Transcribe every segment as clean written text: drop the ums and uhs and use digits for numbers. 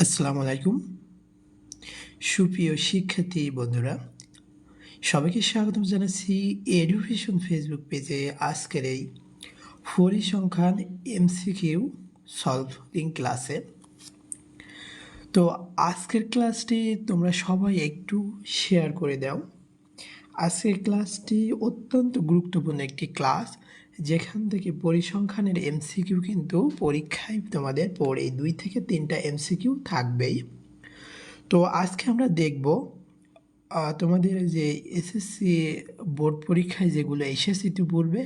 আসসালামু আলাইকুম সুপ্রিয় শিক্ষার্থী বন্ধুরা, সবাইকে স্বাগতম জানাচ্ছি এডুকেশন ফেসবুক পেজে আজকের এই পরিসংখ্যান এমসিকিউ সলভিং ক্লাসে। তো আজকের ক্লাসটি তোমরা সবাই একটু শেয়ার করে দাও। আজকের ক্লাসটি অত্যন্ত গুরুত্বপূর্ণ একটি ক্লাস, যেখান থেকে পরিসংখ্যানের এমসিকিউ কিন্তু পরীক্ষায় তোমাদের পড়ে 2 থেকে 3টা এমসিকিউ থাকবেই। তো আজকে আমরা দেখব তোমাদের যে এসএসসি বোর্ড পরীক্ষায় যেগুলো এসেছে ইতিপূর্বে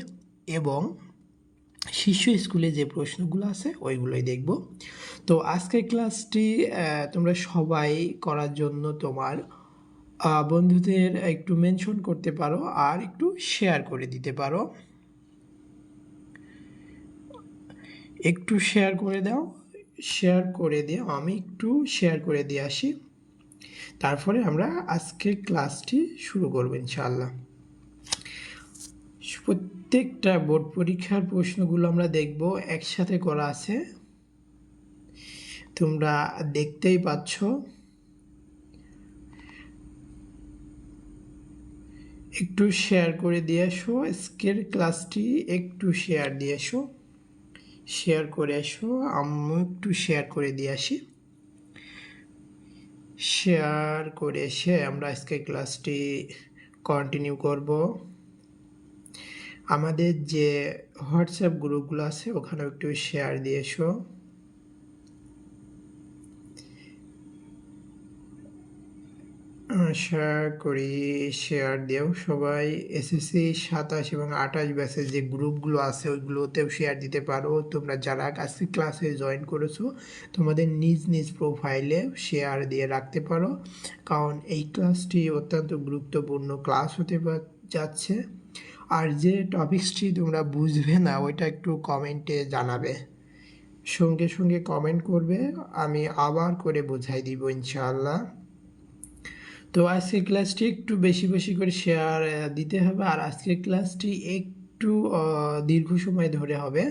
এবং শীর্ষ স্কুলে যে প্রশ্নগুলো আছে ওইগুলোই দেখব। তো আজকের ক্লাসটি তোমরা সবাই করার জন্য তোমার বন্ধুদের একটু মেনশন করতে পারো আর একটু শেয়ার করে দিতে পারো। একটু শেয়ার করে দাও, আমি একটু শেয়ার করে দিয়ে আসি, তারপরে আমরা আজকে ক্লাসটি শুরু করব ইনশাআল্লাহ। প্রত্যেকটা বোর্ড পরীক্ষার প্রশ্নগুলো আমরা দেখব, একসাথে করা আছে, তোমরা দেখতেই পাচ্ছ। একটু শেয়ার করে দিয়ে এসো, আজকের ক্লাসটি একটু শেয়ার দিয়ে এসো, শেয়ার করে এসো, আমি একটু শেয়ার করে দিয়ে আসি। শেয়ার করে এসে আমরা আজকের ক্লাসটি কন্টিনিউ করব। আমাদের যে হোয়াটসঅ্যাপ গ্রুপগুলো আছে ওখানেও একটু শেয়ার দিয়ে এসো। আশা করি শেয়ার দিও সবাই। এসএসসি 27 এবং 28 ব্যাচের যে গ্রুপগুলো আছে ওইগুলোতেও শেয়ার দিতে পারো। তোমরা যারা আজকে ক্লাসে জয়েন করেছো তোমাদের নিজ নিজ প্রোফাইলে শেয়ার দিয়ে রাখতে পারো, কারণ এই ক্লাসটি অত্যন্ত গুরুত্বপূর্ণ ক্লাস হতে যাচ্ছে। আর যে টপিক্সটি তোমরা বুঝবে না ওইটা একটু কমেন্টে জানাবে, সঙ্গে সঙ্গে কমেন্ট করবে, আমি আবার করে বোঝাই দিব ইনশাআল্লাহ। তো আজকের ক্লাসটি একটু বেশি বেশি করে শেয়ার দিতে হবে, আর আজকের ক্লাসটি একটু দীর্ঘ সময় ধরে হবে।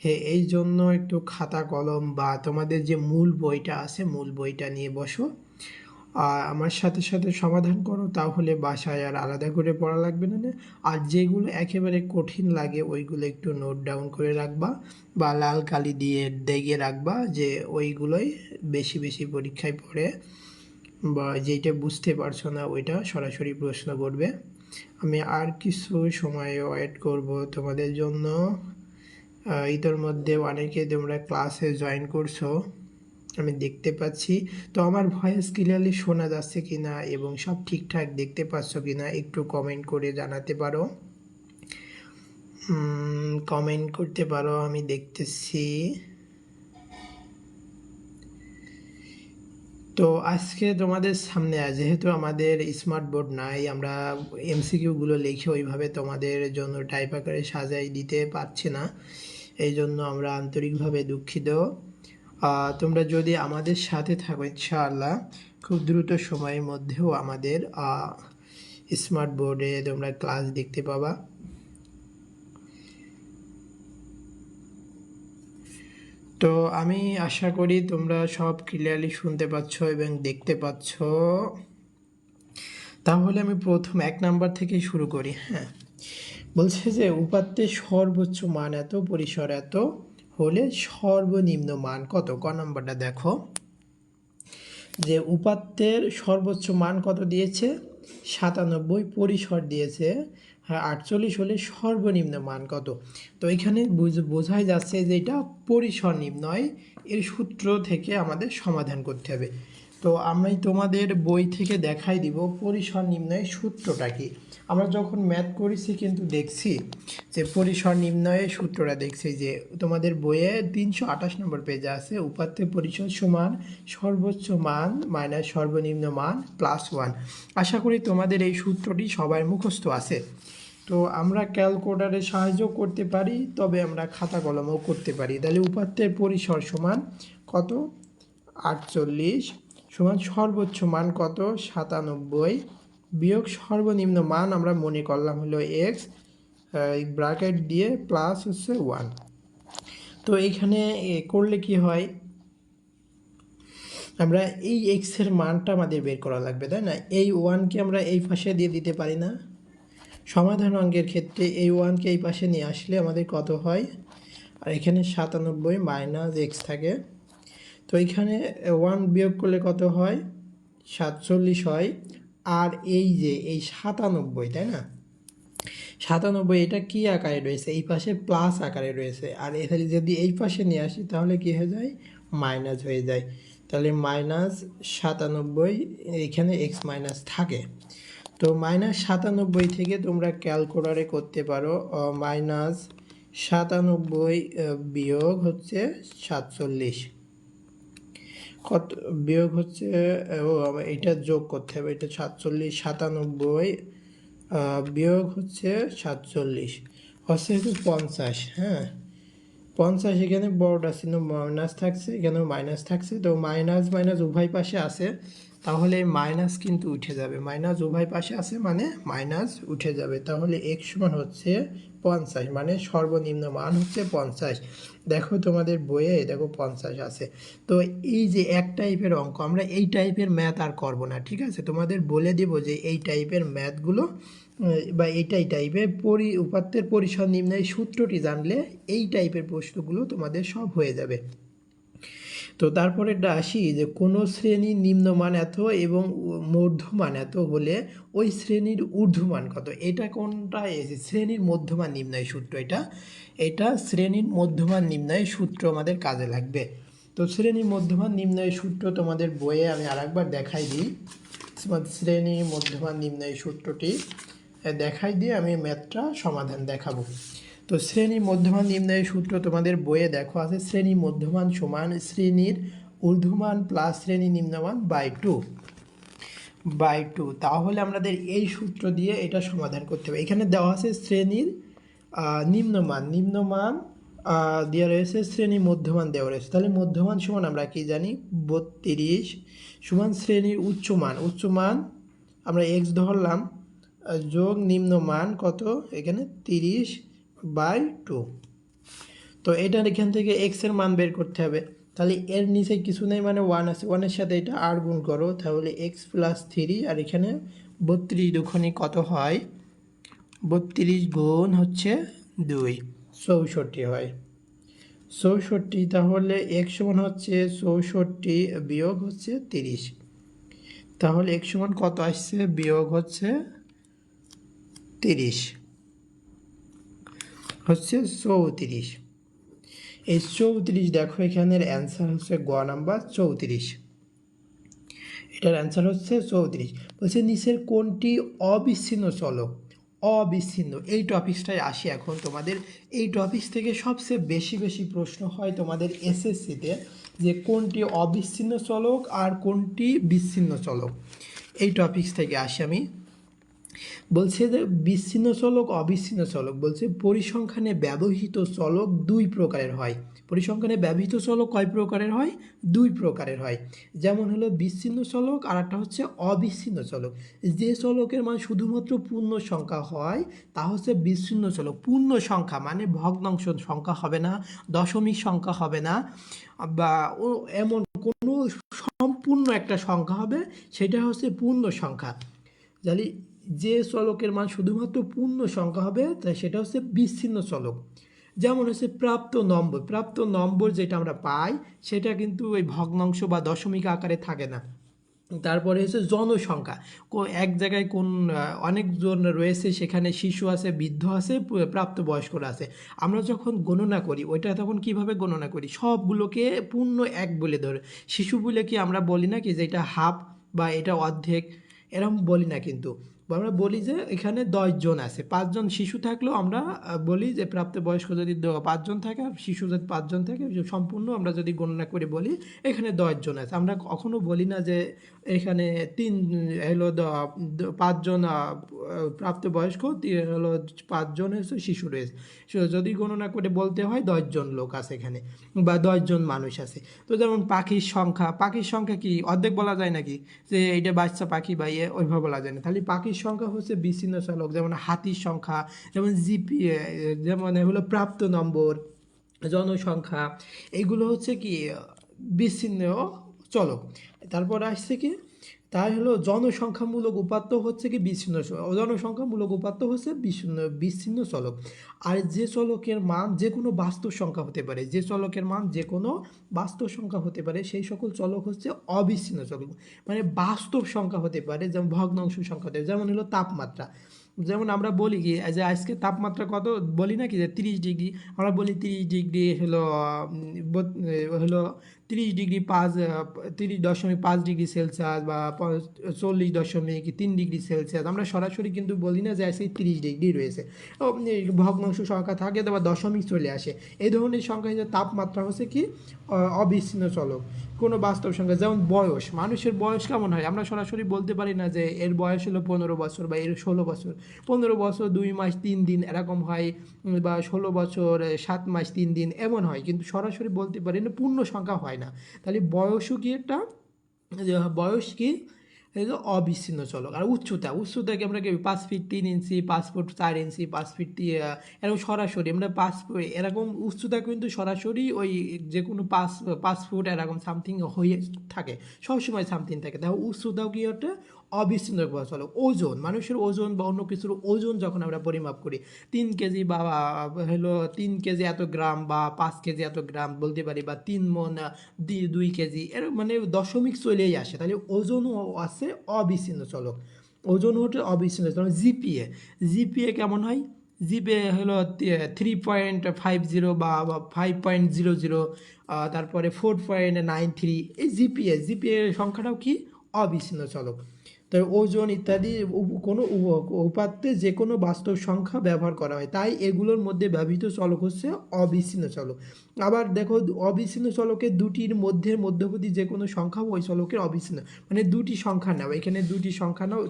হ্যাঁ, এই জন্য একটু খাতা কলম বা তোমাদের যে মূল বইটা আছে মূল বইটা নিয়ে বসো, আমার সাথে সাথে সমাধান করো, তাহলে বাসায় আর আলাদা করে পড়া লাগবে না। আর যেগুলো একেবারে কঠিন লাগে ওইগুলো একটু নোট ডাউন করে রাখবা বা লাল কালি দিয়ে দেগে রাখবা, যে ওইগুলোই বেশি বেশি পরীক্ষায় পড়ে, বা যেটা বুঝতে পারছো না ওইটা সরাসরি প্রশ্ন করবে। আমি আর কিছু সময় ওয়েট করব তোমাদের জন্য। ঈদের মধ্যে অনেকে তোমরা ক্লাসে জয়েন করছো আমি দেখতে পাচ্ছি। তো আমার ভয়েস ক্লিয়ারলি শোনা যাচ্ছে কি না এবং সব ঠিকঠাক দেখতে পাচ্ছ কি না একটু কমেন্ট করে জানাতে পারো, কমেন্ট করতে পারো, আমি দেখতেছি। তো আজকে তোমাদের সামনে যেহেতু আমাদের স্মার্ট বোর্ড নাই, আমরা এমসিকিউগুলো লিখে ওইভাবে তোমাদের জন্য টাইপ আকারে সাজাই দিতে পারছি না, এই জন্য আমরা আন্তরিকভাবে দুঃখিত। তোমরা যদি আমাদের সাথে থাকো ইনশাআল্লাহ খুব দ্রুত সময়ের মধ্যেও আমাদের স্মার্ট বোর্ডে তোমরা ক্লাস দেখতে পাবা। তো আমি আশা করি তোমরা সব ক্লিয়ারলি শুনতে পাচ্ছ এবং দেখতে পাচ্ছ। তাহলে আমি প্রথম 1 নাম্বার থেকে শুরু করি। হ্যাঁ, বলছে যে উপাত্তের সর্বোচ্চ মান এত, পরিসর এত হলে সর্বনিম্ন মান কত। ক নাম্বারটা দেখো, যে উপাত্তের সর্বোচ্চ মান কত দিয়েছে 97, পরিসর দিয়েছে 48, হলে সর্বনিম্ন মান কত। তো এখানে বোঝাই যাচ্ছে যে এটা পরিসর নির্ণয় এর সূত্র থেকে আমাদের সমাধান করতে হবে। তো আমি তোমাদের বই থেকে দেখাই দিব পরিসর নির্ণয়ের সূত্রটা কি। আমরা যখন ম্যাথ করেছি কিন্তু দেখছি যে পরিসর নির্ণয়ের সূত্রটা দেখছি যে তোমাদের বইয়ে 328 নম্বর পেজে আছে, উপাত্তের পরিসর সমান সর্বোচ্চ মান মাইনাস সর্বনিম্ন মান প্লাস 1। আশা করি তোমাদের এই সূত্রটি সবার মুখস্থ আছে। তো আমরা ক্যালকুলেটরের সাহায্য করতে পারি, তবে আমরা খাতা কলমেও করতে পারি। তাহলে উপাত্তের পরিসর সমান কত 48 সমান সর্বোচ্চ মান কত 97 বিয়োগ সর্বনিম্ন মান আমরা মনে করলাম হলো এক্স, ব্র্যাকেট দিয়ে প্লাস হচ্ছে 1। তো এইখানে করলে কি হয়, আমরা এই এক্সের মানটা আমাদের বের করা লাগবে, তাই না? এই ওয়ানকে আমরা এই পাশে দিয়ে দিতে পারি না? সমাধান অঙ্কের ক্ষেত্রে এই ওয়ানকে এই পাশে নিয়ে আসলে আমাদের কত হয়? আর এখানে 97 মাইনাস এক্স থাকে, তো এখানে ওয়ান বিয়োগ করলে কত হয়? 47 হয়। আর এই যে এই 97, তাই না? 97 এটা কি আকারে রয়েছে? এই পাশে প্লাস আকারে রয়েছে, আর এখানে যদি এই পাশে নিয়ে আসি তাহলে কি হয়ে যায়? মাইনাস হয়ে যায়। তাহলে -97 এখানে এক্স মাইনাস থাকে। তো -97 থেকে তোমরা ক্যালকুলেটরে করতে পারো -97 বিয়োগ হচ্ছে 47, কত বিয়োগ হচ্ছে, এটা যোগ করতে হবে, এটা 47, 97 বিয়োগ হচ্ছে 47 হচ্ছে 50। হ্যাঁ, 50 এখানে বড়টা ছিল মাইনাস থাকছে, এখানেও মাইনাস থাকছে, তো মাইনাস মাইনাস উভয় পাশে আছে, তাহলে মাইনাস কিন্তু উঠে যাবে। মাইনাস উভয় পাশে আছে মানে মাইনাস উঠে যাবে, তাহলে এক্স সমান হচ্ছে 50, মানে সর্বনিম্ন মান হচ্ছে 50। দেখো তোমাদের বইয়ে দেখো 50 আছে। তো এই যে এক টাইপের অঙ্ক, আমরা এই টাইপের ম্যাথ আর করব না, ঠিক আছে? তোমাদের বলে দেব যে এই টাইপের ম্যাথগুলো বা এইটাই টাইপের উপাত্তের পরিসর নির্ণয়ের সূত্রটি জানলে এই টাইপের প্রশ্নগুলো তোমাদের সব হয়ে যাবে। তো তারপরে আসি যে কোনো শ্রেণীর নিম্নমান এত এবং মধ্যমান এত হলে ওই শ্রেণীর ঊর্ধ্বমান কত? এটা কোনটা? শ্রেণীর মধ্যমান নির্ণয় সূত্র, এটা শ্রেণীর মধ্যমান নির্ণয় সূত্র আমাদের কাজে লাগবে। তো শ্রেণীর মধ্যমান নির্ণয় সূত্র তোমাদের বইয়ে আমি আরেকবার দেখাই দিই। শ্রেণীর মধ্যমান নির্ণয় সূত্রটি দেখাই দিয়ে আমি ম্যাথটা সমাধান দেখাবো। তো শ্রেণী মধ্যমান নির্ণয়ের সূত্র তোমাদের বইয়ে দেখো আছে, শ্রেণী মধ্যমান সমান শ্রেণীর ঊর্ধ্বমান প্লাস শ্রেণী নিম্নমান বাই টু। তাহলে আমাদের এই সূত্র দিয়ে এটা সমাধান করতে হবে। এখানে দেওয়া আছে শ্রেণীর নিম্নমান দেওয়া রয়েছে, শ্রেণী মধ্যমান দেওয়া রয়েছে। তাহলে মধ্যমান সমান আমরা কি জানি? 32 সমান শ্রেণীর উচ্চমান আমরা এক্স ধরলাম, যোগ নিম্নমান কত? এখানে 30/2। তো এটার এখান থেকে এক্সের মান বের করতে হবে। তাহলে এর নিচে কিছু নেই, মানে 1 আছে, 1-এর সাথে এটা আর গুণ করো, তাহলে এক্স প্লাস 3, আর এখানে 32 দুখানি কত হয়? 32 গুণ হচ্ছে 2, 64 হয়। 64, তাহলে এক্স সমান হচ্ছে 64 বিয়োগ হচ্ছে 30। তাহলে এক্স সমান কত আসছে? বিয়োগ হচ্ছে 30 হচ্ছে 34। এই 34 দেখো এখানের অ্যান্সার হচ্ছে গ নাম্বার 34, এটার অ্যান্সার হচ্ছে 34। বলছে নিচের কোনটি অবিচ্ছিন্ন চলক? অবিচ্ছিন্ন, এই টপিক্সটাই আসি এখন তোমাদের। এই টপিক্স থেকে সবচেয়ে বেশি প্রশ্ন হয় তোমাদের এসএসসিতে, যে কোনটি অবিচ্ছিন্ন চলক আর কোনটি বিচ্ছিন্ন চলক। এই টপিক্স থেকে আসি আমি। বলছে যে বিচ্ছিন্ন চলক অবিচ্ছিন্ন চলক, বলছে পরিসংখ্যানে ব্যবহৃত চলক দুই প্রকারের হয়। পরিসংখ্যানে ব্যবহৃত চলক কয় প্রকারের হয়? দুই প্রকারের হয়। যেমন হলো বিচ্ছিন্ন চলক, আর একটা হচ্ছে অবিচ্ছিন্ন চলক। যে চলকের মান শুধুমাত্র পূর্ণ সংখ্যা হয় তা হচ্ছে বিচ্ছিন্ন চলক। পূর্ণ সংখ্যা মানে ভগ্নাংশ সংখ্যা হবে না, দশমিক সংখ্যা হবে না, বা এমন কোনো সম্পূর্ণ একটা সংখ্যা হবে, সেটা হচ্ছে পূর্ণ সংখ্যা। জানি যে চলকের মান শুধুমাত্র পূর্ণ সংখ্যা হবে, তাই সেটা হচ্ছে বিচ্ছিন্ন চলক। যেমন হচ্ছে প্রাপ্ত নম্বর যেটা আমরা পাই সেটা কিন্তু ওই ভগ্নাংশ বা দশমিক আকারে থাকে না। তারপরে হচ্ছে জনসংখ্যা, এক জায়গায় অনেকজন রয়েছে, সেখানে শিশু আছে, বৃদ্ধ আছে, প্রাপ্তবয়স্করা আছে। আমরা যখন গণনা করি ওইটা তখন কিভাবে গণনা করি? সবগুলোকে পূর্ণ এক বলে ধরে। শিশু বলে কি আমরা বলি না কি যে এটা হাফ বা এটা অর্ধেক, এরকম বলি না, কিন্তু আমরা বলি যে এখানে 10 জন আছে, 5 জন শিশু থাকলেও আমরা বলি যে প্রাপ্তবয়স্ক যদি 5 জন থাকে আর শিশু যদি 5 জন থাকে, সম্পূর্ণ আমরা যদি গণনা করে বলি এখানে 10 জন আছে। আমরা কখনো বলি না যে এখানে 5 জন প্রাপ্তবয়স্ক, হলো 5 জন হচ্ছে শিশু রয়েছে। যদি গণনা করে বলতে হয় 10 জন লোক আছে এখানে, বা 10 জন মানুষ আছে। তো যেমন পাখির সংখ্যা কি অর্ধেক বলা যায় নাকি যে এটা বাচ্চা পাখি বা ওইভাবে বলা যায় না? তাহলে পাখির সংখ্যা হচ্ছে বিচ্ছিন্ন চলক। যেমন হাতির সংখ্যা, যেমন যেমন হলো প্রাপ্ত নম্বর, জনসংখ্যা, এগুলো হচ্ছে কি বিচ্ছিন্ন চলক। তারপর আসছে কি, তাই হলো জনসংখ্যামূলক উপাত্ত হচ্ছে কি বিচ্ছিন্ন জনসংখ্যামূলক উপাত্ত হচ্ছে বিচ্ছিন্ন চলক। আর যে চলকের মান যে কোনো বাস্তব সংখ্যা হতে পারে, যে চলকের মান যে কোনো বাস্তব সংখ্যা হতে পারে সেই সকল চলক হচ্ছে অবিচ্ছিন্ন চলক। মানে বাস্তব সংখ্যা হতে পারে, যেমন ভগ্নাংশ সংখ্যা হতে পারে, যেমন হলো তাপমাত্রা। যেমন আমরা বলি কি যে আজকে তাপমাত্রা কত, বলি না কি যে 30 ডিগ্রি, আমরা বলি 30 ডিগ্রি হলো হলো 30 ডিগ্রি 5 30.5 ডিগ্রি সেলসিয়াস বা 40.3 ডিগ্রি সেলসিয়াস। আমরা সরাসরি কিন্তু বলি না যে আজকে 30 ডিগ্রি রয়েছে। ভগ্নাংশ সংখ্যা থাকে বা দশমিক চলে আসে, এই ধরনের সংখ্যা হিসেবে তাপমাত্রা হচ্ছে কি অবিচ্ছিন্ন চলক। কোনো বাস্তব সংখ্যা, যেমন বয়স, মানুষের বয়স কেমন হয় আমরা সরাসরি বলতে পারি না যে এর বয়স হলো 15 বছর বা এর 16 বছর। 15 বছর 2 মাস 3 দিন এরকম হয়, বা 16 বছর 7 মাস 3 দিন এমন হয়, কিন্তু সরাসরি বলতে পারি না, পূর্ণ সংখ্যা হয় না। তাহলে বয়সও কি একটা, বয়স কি এই যে অবিচ্ছিন্ন চলক। আর উচ্চতাকে আমরা কি 5 ফিট 3 ইঞ্চি, 5 ফুট 4 ইঞ্চি, 5 ফিট এরকম সরাসরি আমরা 5 ফুট এরকম উচ্চতা কিন্তু সরাসরি ওই যে কোনো 5 ফুট এরকম সামথিং হয়ে থাকে, সবসময় সামথিং থাকে। দেখো উচ্চতাও কি একটা অবিচ্ছিন্ন চলক। ওজন, মানুষের ওজন বা অন্য কিছুর ওজন যখন আমরা পরিমাপ করি, 3 কেজি বা হলো 3 কেজি এত গ্রাম বা 5 কেজি এত গ্রাম বলতে পারি, বা 3 মণ 2 কেজি, এর মানে দশমিক চলেই আসে। তাহলে ওজনও আছে অবিচ্ছিন্ন চলক, ওজন হচ্ছে অবিচ্ছিন্ন চলক। জিপিএ কেমন হয়, জিপিএ হলো 3.50 বা 5.00, তারপরে 4.93, এই জিপিএ সংখ্যাটাও কি অবিচ্ছিন্ন চলক। তো ওজন ইত্যাদি কোনো উপাত্তে যে কোনো বাস্তব সংখ্যা ব্যবহার করা হয়, তাই এগুলোর মধ্যে ব্যবহৃত চলক হচ্ছে অবিচ্ছিন্ন চলক। আবার দেখো অবিচ্ছিন্ন চলকের দুটির মধ্যবর্তী যে কোনো সংখ্যা ওই চলকের অবিচ্ছিন্ন, মানে দুটি সংখ্যা নাও, এখানে দুটি সংখ্যা নাও,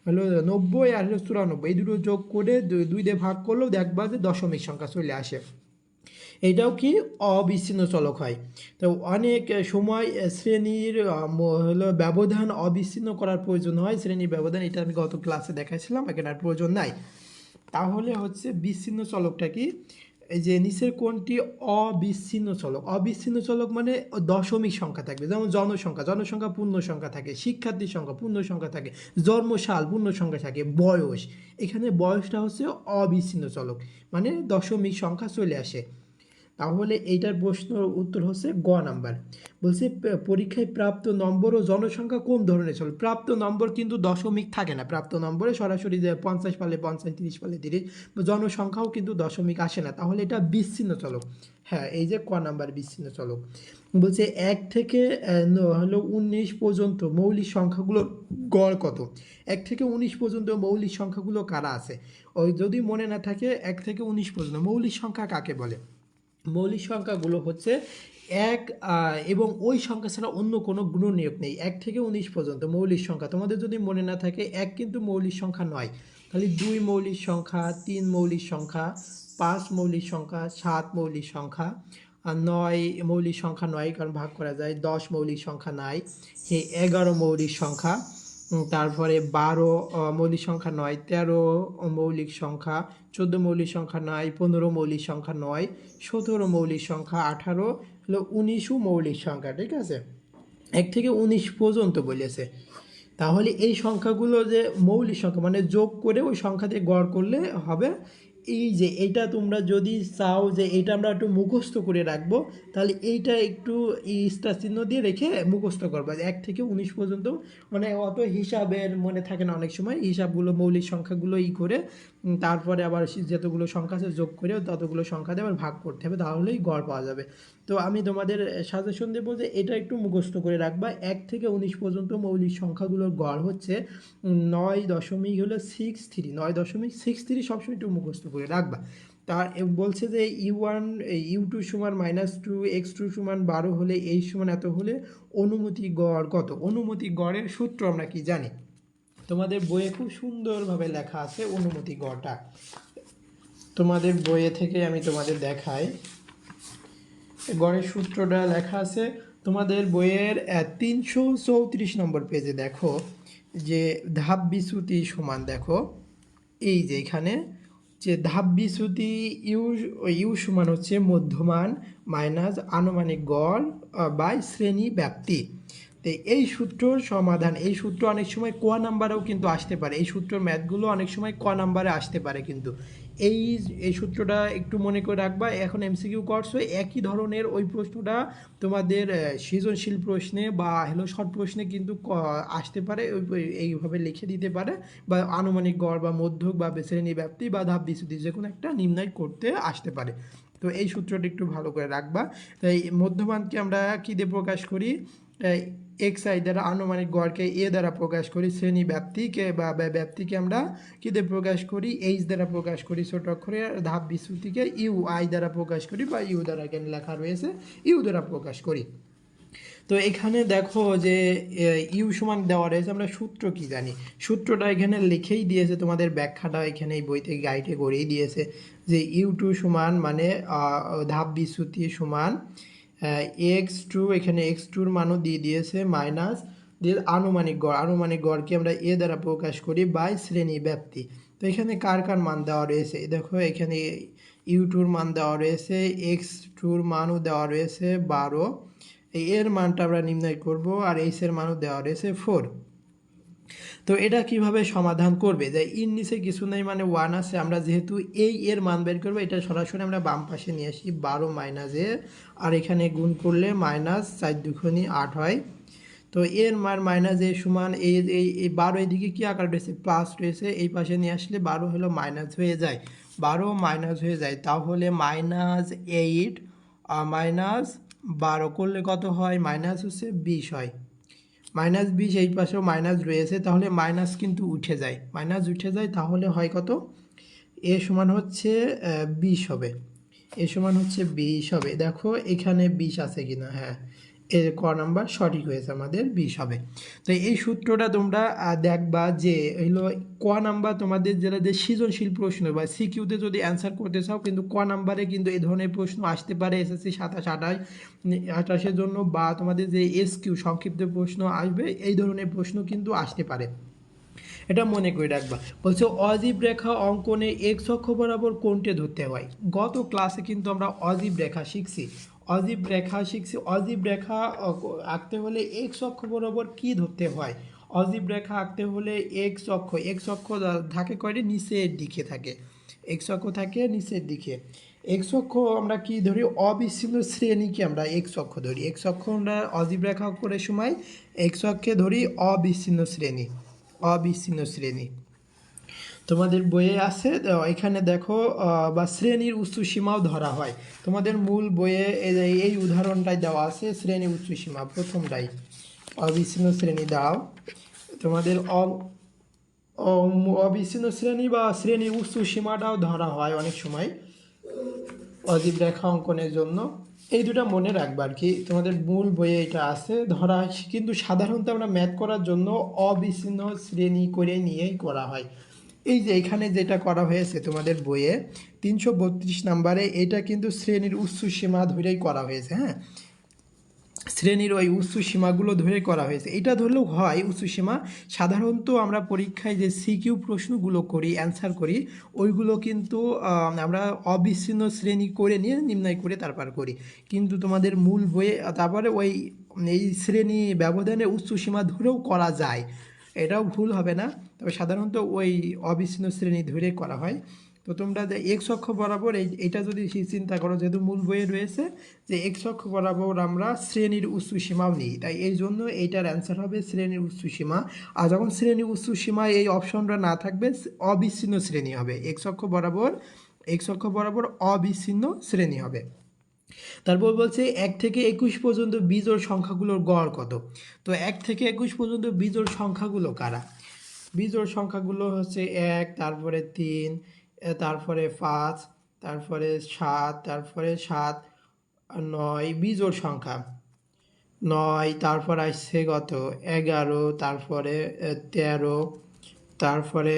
হলো 90 আর হলো 94, এই দুটো যোগ করে 2 দিয়ে ভাগ করলেও দেখবা যে দশমিক সংখ্যা চলে আসে, এটাও কি অবিচ্ছিন্ন চলক হয়। তো অনেক সময় শ্রেণীর হলো ব্যবধান অবিচ্ছিন্ন করার প্রয়োজন হয়, শ্রেণীর ব্যবধান, এটা আমি গত ক্লাসে দেখাইছিলাম, এখানে আর প্রয়োজন নাই। তাহলে হচ্ছে বিচ্ছিন্ন চলকটা কি, এই যে নিচের কোনটি অবিচ্ছিন্ন চলক। অবিচ্ছিন্ন চলক মানে দশমিক সংখ্যা থাকবে, যেমন জনসংখ্যা পূর্ণ সংখ্যা থাকে, শিক্ষার্থীর সংখ্যা পূর্ণ সংখ্যা থাকে, জন্মসাল পূর্ণ সংখ্যা থাকে, বয়স, এখানে বয়সটা হচ্ছে অবিচ্ছিন্ন চলক, মানে দশমিক সংখ্যা চলে আসে। তাহলে এইটার প্রশ্ন উত্তর হচ্ছে গ নাম্বার। বলছে পরীক্ষায় প্রাপ্ত নম্বর ও জনসংখ্যা কোন ধরনের চলক। প্রাপ্ত নম্বর কিন্তু দশমিক থাকে না, প্রাপ্ত নম্বরে সরাসরি যে 50 পারলে 50, 30 পারলে 30, জনসংখ্যাও কিন্তু দশমিক আসে না, তাহলে এটা বিচ্ছিন্ন চলক। হ্যাঁ, এই যে ক নাম্বার বিচ্ছিন্ন চলক। বলছে 1 থেকে হলো 19 পর্যন্ত মৌলিক সংখ্যাগুলোর গড় কত। 1 থেকে 19 পর্যন্ত মৌলিক সংখ্যাগুলো কারা আছে, ওই যদি মনে না থাকে 1 থেকে 19 পর্যন্ত মৌলিক সংখ্যা কাকে বলে। মৌলিক সংখ্যাগুলো হচ্ছে এক এবং ওই সংখ্যা ছাড়া অন্য কোনো গুণনীয়ক নেই। 1 থেকে 19 পর্যন্ত মৌলিক সংখ্যা, তোমাদের যদি মনে না থাকে 1 কিন্তু মৌলিক সংখ্যা নয়, তাহলে 2 মৌলিক সংখ্যা, 3 মৌলিক সংখ্যা, 5 মৌলিক সংখ্যা, 7 মৌলিক সংখ্যা, আর 9 মৌলিক সংখ্যা নয়, কারণ ভাগ করা যায়, 10 মৌলিক সংখ্যা নাই, 11 মৌলিক সংখ্যা, তারপরে 12 মৌলিক সংখ্যা নয়, 13 মৌলিক সংখ্যা, 14 মৌলিক সংখ্যা নয়, 15 মৌলিক সংখ্যা নয়, 17 মৌলিক সংখ্যা, 18 হলো 19 মৌলিক সংখ্যা। ঠিক আছে, 1 থেকে 19 পর্যন্ত বলেছে। তাহলে এই সংখ্যাগুলো যে মৌলিক সংখ্যা, মানে যোগ করে ওই সংখ্যাতে গড় করলে হবে। এই যে এইটা তোমরা যদি চাও যে এইটা আমরা একটু মুখস্থ করে রাখবো, তাহলে এইটা একটু স্টার চিহ্ন দিয়ে রেখে মুখস্থ করবা 1 থেকে 19 পর্যন্ত, মানে অত হিসাবের মনে থাকে না অনেক সময়, হিসাবগুলো মৌলিক সংখ্যাগুলো করে তারপরে আবার যতগুলো সংখ্যা আছে যোগ করে ততগুলো সংখ্যা দিয়ে আবার ভাগ করতে হবে, তাহলেই গড় পাওয়া যাবে। তো আমি তোমাদের সাজেশন দেবো যে এটা একটু মুখস্থ করে রাখবা। 1 থেকে 19 পর্যন্ত মৌলিক সংখ্যাগুলোর গড় হচ্ছে 9.63, 9.63 সবসময় একটু মুখস্থ করে রাখবা। তার বলছে যে U1 U2 সমান -2, x2 সমান 12 হলে এই সমান এত হলে অনুমতি গড় কত। অনুমতি গড়ের সূত্র আমরা কি জানি, তোমাদের বইয়ে খুব সুন্দরভাবে লেখা আছে অনুমতি গড়টা, তোমাদের বইয়ে থেকে আমি তোমাদের দেখাই। গড়ের সূত্রটা লেখা আছে তোমাদের বইয়ের 334 নম্বর পেজে। দেখো যে ধাপ বিচ্যুতি সমান, দেখো এই যে এখানে যে ধাপ বিচ্যুতি ইউ সমান হচ্ছে মধ্যমান মাইনাস আনুমানিক গড় বাই শ্রেণী ব্যাপ্তি। তো এই সূত্রর সমাধান, এই সূত্র অনেক সময় ক নাম্বারেও কিন্তু আসতে পারে, এই সূত্রের ম্যাথগুলো অনেক সময় ক নাম্বারে আসতে পারে কিন্তু এই এই সূত্রটা একটু মনে করে রাখবা। এখন এমসিকিউ করছো একই ধরনের ওই প্রশ্নটা তোমাদের সৃজনশীল প্রশ্নে বা হলো শর্ট প্রশ্নে কিন্তু আসতে পারে, এইভাবে লিখে দিতে পারে, বা আনুমানিক গড় বা মধ্যক বা শ্রেণী ব্যাপ্তি বা ধাপ বিচ্যুতি যে কোনো একটা নির্ণয় করতে আসতে পারে। তো এই সূত্রটা একটু ভালো করে রাখবা। তাই মধ্যমানকে আমরা কী দিয়ে প্রকাশ করি, এক্স আই দ্বারা, আনুমানিক গড়কে এ দ্বারা প্রকাশ করি, শ্রেণী ব্যাপ্তিকে বা ব্যাপ্তিকে আমরা কী দিয়ে প্রকাশ করি, এইচ দ্বারা প্রকাশ করি ছোট অক্ষরে, ধাপ বিচ্যুতিকে ইউ আই দ্বারা প্রকাশ করি বা ইউ দ্বারা এখানে লেখা রয়েছে ইউ দ্বারা প্রকাশ করি। তো এখানে দেখো যে ইউ সমান দেওয়া রয়েছে, আমরা সূত্র কি জানি, সূত্রটা এখানে লিখেই দিয়েছে, তোমাদের ব্যাখ্যাটা এখানে এই বইতে গাইডে করেই দিয়েছে যে ইউ টু সমান মানে ধাপ বিচ্যুতি সমান এক্স টু, এখানে এক্স টুর মানও দিয়ে দিয়েছে মাইনাস দিয়ে আনুমানিক গড়, আনুমানিক গড়কে আমরা এ দ্বারা প্রকাশ করি বাই শ্রেণী ব্যাপ্তি। তো এখানে কার কার মান দেওয়া রয়েছে দেখো, এখানে ইউ টুর মান দেওয়া রয়েছে, এক্স টুর মানও দেওয়া রয়েছে 12, এর মানটা আমরা নির্ণয় করব, আর এইচ এর মানও দেওয়া রয়েছে 4। তো এটা কিভাবে সমাধান করবে, যে এর নিচে কিছু নেই মানে 1 আছে, আমরা যেহেতু এই এর মান বের করবো, এটা সরাসরি আমরা বাম পাশে নিয়ে আসি 12 মাইনাস এ, আর এখানে গুণ করলে মাইনাস 4 দুগুণে 8 হয়। তো এর মান মাইনাস এ সমান এই 12 এদিকে কি আকার রয়েছে প্লাস রয়েছে, এই পাশে নিয়ে আসলে 12 হলো মাইনাস হয়ে যায়, 12 মাইনাস হয়ে যায়, তাহলে -8 মাইনাস 12 করলে কত হয়, মাইনাস হচ্ছে 20 হয়, -20, এই পাশেও মাইনাস রয়েছে, তাহলে মাইনাস কিন্তু উঠে যায়, মাইনাস উঠে যায়, তাহলে হয় কত, এ সমান হচ্ছে 20 হবে, এ সমান হচ্ছে 20 হবে। দেখো এখানে 20 আছে কিনা, হ্যাঁ এর ক নাম্বার সঠিক হয়েছে, আমাদের 20 হবে। তো এই সূত্রটা তোমরা দেখবা যে হলো ক নাম্বার তোমাদের যেটা যে সৃজনশীল প্রশ্ন বা সিকিউতে যদি অ্যান্সার করতে চাও, কিন্তু ক নাম্বারে কিন্তু এই ধরনের প্রশ্ন আসতে পারে এসএসসি 27-28 জন্য, বা তোমাদের যে এসকিউ সংক্ষিপ্ত প্রশ্ন আসবে, এই ধরনের প্রশ্ন কিন্তু আসতে পারে, এটা মনে করে রাখবা। বলছে অজীব রেখা অঙ্কনে এক্স অক্ষ বরাবর কোনটি ধরতে হয়। গত ক্লাসে কিন্তু আমরা অজীব রেখা শিখছি, অজীব রেখা আঁকতে হলে এক্স অক্ষ বরাবর কি ধরতে হয়। অজীব রেখা আঁকতে হলে এক্স অক্ষ থাকে কয়টি, নিচের দিকে থাকে, এক্স অক্ষ থাকে নিচের দিকে। এক্স অক্ষ আমরা কি ধরি, অবিচ্ছিন্ন শ্রেণীকে আমরা এক্স অক্ষ ধরি, এক্স অক্ষ আমরা অজীব রেখা অঙ্কনের সময় এক্স অক্ষে ধরি অবিচ্ছিন্ন শ্রেণী। তোমাদের বইয়ে আছে এখানে দেখো, বা শ্রেণীর উচ্চ সীমাও ধরা হয়, তোমাদের মূল বইয়ে এই উদাহরণটাই দেওয়া আছে, শ্রেণীর উচ্চ সীমা প্রথমটাই, অবিচ্ছিন্ন শ্রেণী দাও, তোমাদের অবিচ্ছিন্ন শ্রেণী বা শ্রেণীর উচ্চ সীমাটাও ধরা হয় অনেক সময় অজীব রেখা অঙ্কনের জন্য। এই দুটো মনে রাখবা আর কি, তোমাদের মূল বইয়ে এটা আছে ধরা, কিন্তু সাধারণত আমরা ম্যাথ করার জন্য অবিচ্ছিন্ন শ্রেণী করে নিয়েই করা হয়। এই যে এখানে যেটা করা হয়েছে তোমাদের বইয়ে 332 নাম্বারে, এটা কিন্তু শ্রেণীর উচ্চ সীমা ধরেই করা হয়েছে, হ্যাঁ শ্রেণীর ওই উচ্চ সীমাগুলো ধরে করা হয়েছে, এটা ধরলেও হয় উচ্চ সীমা। সাধারণত আমরা পরীক্ষায় যে সিকিউ প্রশ্নগুলো করি অ্যান্সার করি, ওইগুলো কিন্তু আমরা অবিচ্ছিন্ন শ্রেণী করে নিয়ে নির্ণয় করে তারপর করি, কিন্তু তোমাদের মূল বইয়ে তারপরে ওই এই শ্রেণী ব্যবধানে উচ্চ সীমা ধরেও করা যায়, এটাও ভুল হবে না, তবে সাধারণত ওই অবিচ্ছিন্ন শ্রেণী ধরে করা হয়। তো তোমরা যে এক্স অক্ষ বরাবর এইটা যদি চিন্তা করো, যেহেতু মূল বইয়ে রয়েছে যে এক্স অক্ষ বরাবর আমরা শ্রেণীর উচ্চ সীমাও নিই, তাই এই জন্য এইটার অ্যান্সার হবে শ্রেণীর উচ্চ সীমা। আর যখন শ্রেণীর উচ্চ সীমা এই অপশনটা না থাকবে, অবিচ্ছিন্ন শ্রেণী হবে, এক্স অক্ষ বরাবর অবিচ্ছিন্ন শ্রেণী হবে। তারপর বলছে 1 থেকে 21 পর্যন্ত বিজোড় সংখ্যাগুলোর গড় কত। তো 1 থেকে 21 পর্যন্ত বিজোড় সংখ্যাগুলো কারা, বিজোড় সংখ্যাগুলো হচ্ছে 1, তারপরে 3, তারপরে 5, তারপরে 7, তারপরে 7, 9 বিজোড় সংখ্যা 9, তারপর আসছে কত 11, তারপরে 13, তারপরে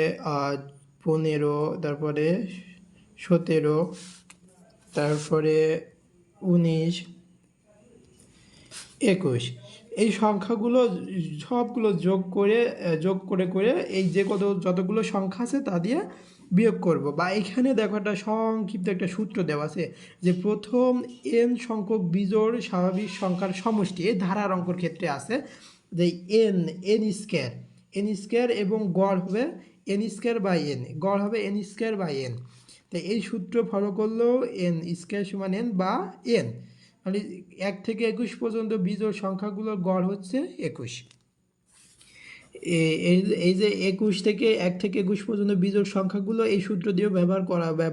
15, তারপরে 17, তারপরে 19, 21। এই সংখ্যাগুলো সবগুলো যোগ করে এই যে যতগুলো সংখ্যা আছে তা দিয়ে বিয়োগ করব, বা এখানে দেখো একটা সংক্ষিপ্ত একটা সূত্র দেওয়া আছে যে প্রথম n সংখ্যক বিজোড় স্বাভাবিক সংখ্যার সমষ্টি, এই ধারার অঙ্কর ক্ষেত্রে আছে যে n স্কোয়ার এবং গড় হবে n²/n, গড় হবে n²/n। তো এই সূত্র ফলো করলেও n² সমান n বা n, মানে 1 থেকে 21 পর্যন্ত বিজোড় সংখ্যাগুলোর গড় হচ্ছে 21। এই যে 21 থেকে 1 থেকে 21 পর্যন্ত বিজোড় সংখ্যাগুলো এই সূত্র দিয়েও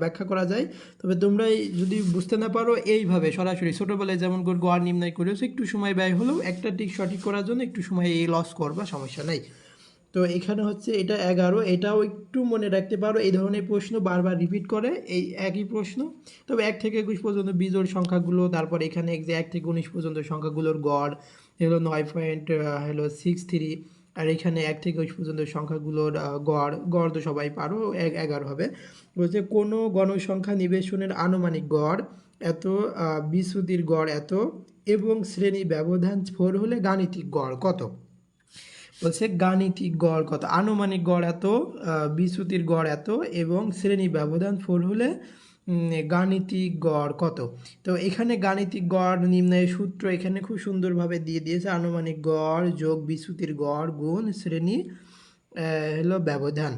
ব্যাখ্যা করা যায়। তবে তোমরা যদি বুঝতে না পারো এইভাবে সরাসরি ছোটোবেলায় যেমন করে গড় নির্ণয় করেছো, একটু সময় ব্যয় হলেও একটা ঠিক সঠিক করার জন্য একটু সময় এই লস করবা, সমস্যা নাই। তো এখানে হচ্ছে এটা 11, এটাও একটু মনে রাখতে পারো, এই ধরনের প্রশ্ন বারবার রিপিট করে এই একই প্রশ্ন। তবে 1 থেকে 21 পর্যন্ত বিজোড় সংখ্যাগুলো, তারপর এখানে 1 থেকে 19 পর্যন্ত সংখ্যাগুলোর গড় হলো 9.63, আর এখানে 1 থেকে 20 পর্যন্ত সংখ্যাগুলোর গড় তো সবাই পারো, 11 হবে। বলছে কোনো গণসংখ্যা নিবেশনের আনুমানিক গড় এত, বিচ্যুতির গড় এত এবং শ্রেণী ব্যবধান 4 হলে গাণিতিক গড় কত। বলছে গাণিতিক গড় কত, আনুমানিক গড় এত, বিচ্যুতির গড় এত এবং শ্রেণী ব্যবধান 4 হলে গাণিতিক গড় কত। তো এখানে গাণিতিক গড় নির্ণয়ের সূত্র এখানে খুব সুন্দরভাবে দিয়ে দিয়েছে, আনুমানিক গড় যোগ বিচ্যুতির গড় গুণ শ্রেণী হলো ব্যবধান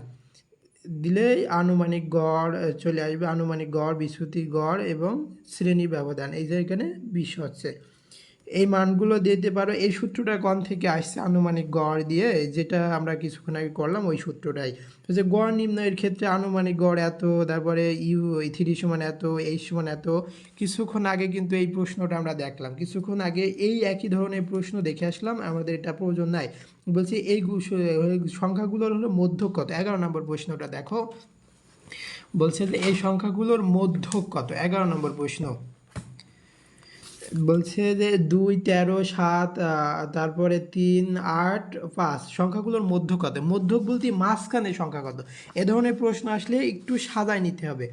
দিলে আনুমানিক গড় চলে আসবে, আনুমানিক গড়, বিচ্যুতির গড় এবং শ্রেণী ব্যবধান, এই যে এখানে 20 হচ্ছে। এই মানগুলো দিতে পারো। এই সূত্রটা কোন থেকে আসছে, আনুমানিক গড় দিয়ে, যেটা আমরা কিছুক্ষণ আগে করলাম ওই সূত্রটাই। তো যে গড় নির্ণয়ের ক্ষেত্রে আনুমানিক গড় এত, তারপরে u3 সমান এত, h সমান এত, কিছুক্ষণ আগে কিন্তু এই প্রশ্নটা আমরা দেখলাম, কিছুক্ষণ আগে এই একই ধরনের প্রশ্ন দেখে আসলাম, আমাদের এটা প্রয়োজন নাই। বলছি এই সংখ্যাগুলোর হলো মধ্যক কত, 11 নম্বর প্রশ্নটা দেখো। বলছে যে এই সংখ্যাগুলোর মধ্যক কত, 11 নম্বর প্রশ্ন। বলছে যে 2, 13, 7, তারপরে 3, 8, 5 সংখ্যাগুলোর মধ্য কত। মধ্যক বলতে মাঝখানে সংখ্যা কত। এ ধরনের প্রশ্ন আসলে একটু সাজায় নিতে হবে,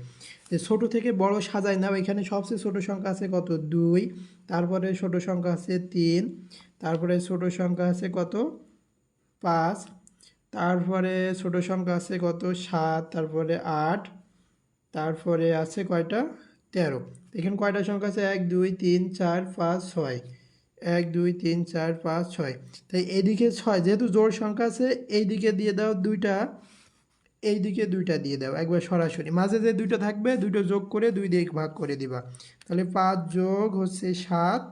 যে ছোট থেকে বড় সাজায় নাও। এখানে সবচেয়ে ছোট সংখ্যা আছে কত, 2, তারপরে ছোট সংখ্যা আছে 3, তারপরে ছোট সংখ্যা আছে কত, 5, তারপরে ছোট সংখ্যা আছে কত, 7, তারপরে 8, তারপরে আছে কয়টা, 13। এখানে কয়টা সংখ্যা আছে, 1, 2, 3, 4, 5, 6, 1, 2, 3, 4, 5, 6। তাই এইদিকে 6, যেহেতু জোড় সংখ্যা আছে এইদিকে দিয়ে দাও 2টা, এইদিকে 2টা দিয়ে দাও একবার সরাসরি, মাঝে যে 2টা থাকবে 2টা যোগ করে 2 দিয়ে ভাগ করে দিবা। তাহলে 5 যোগ হচ্ছে 7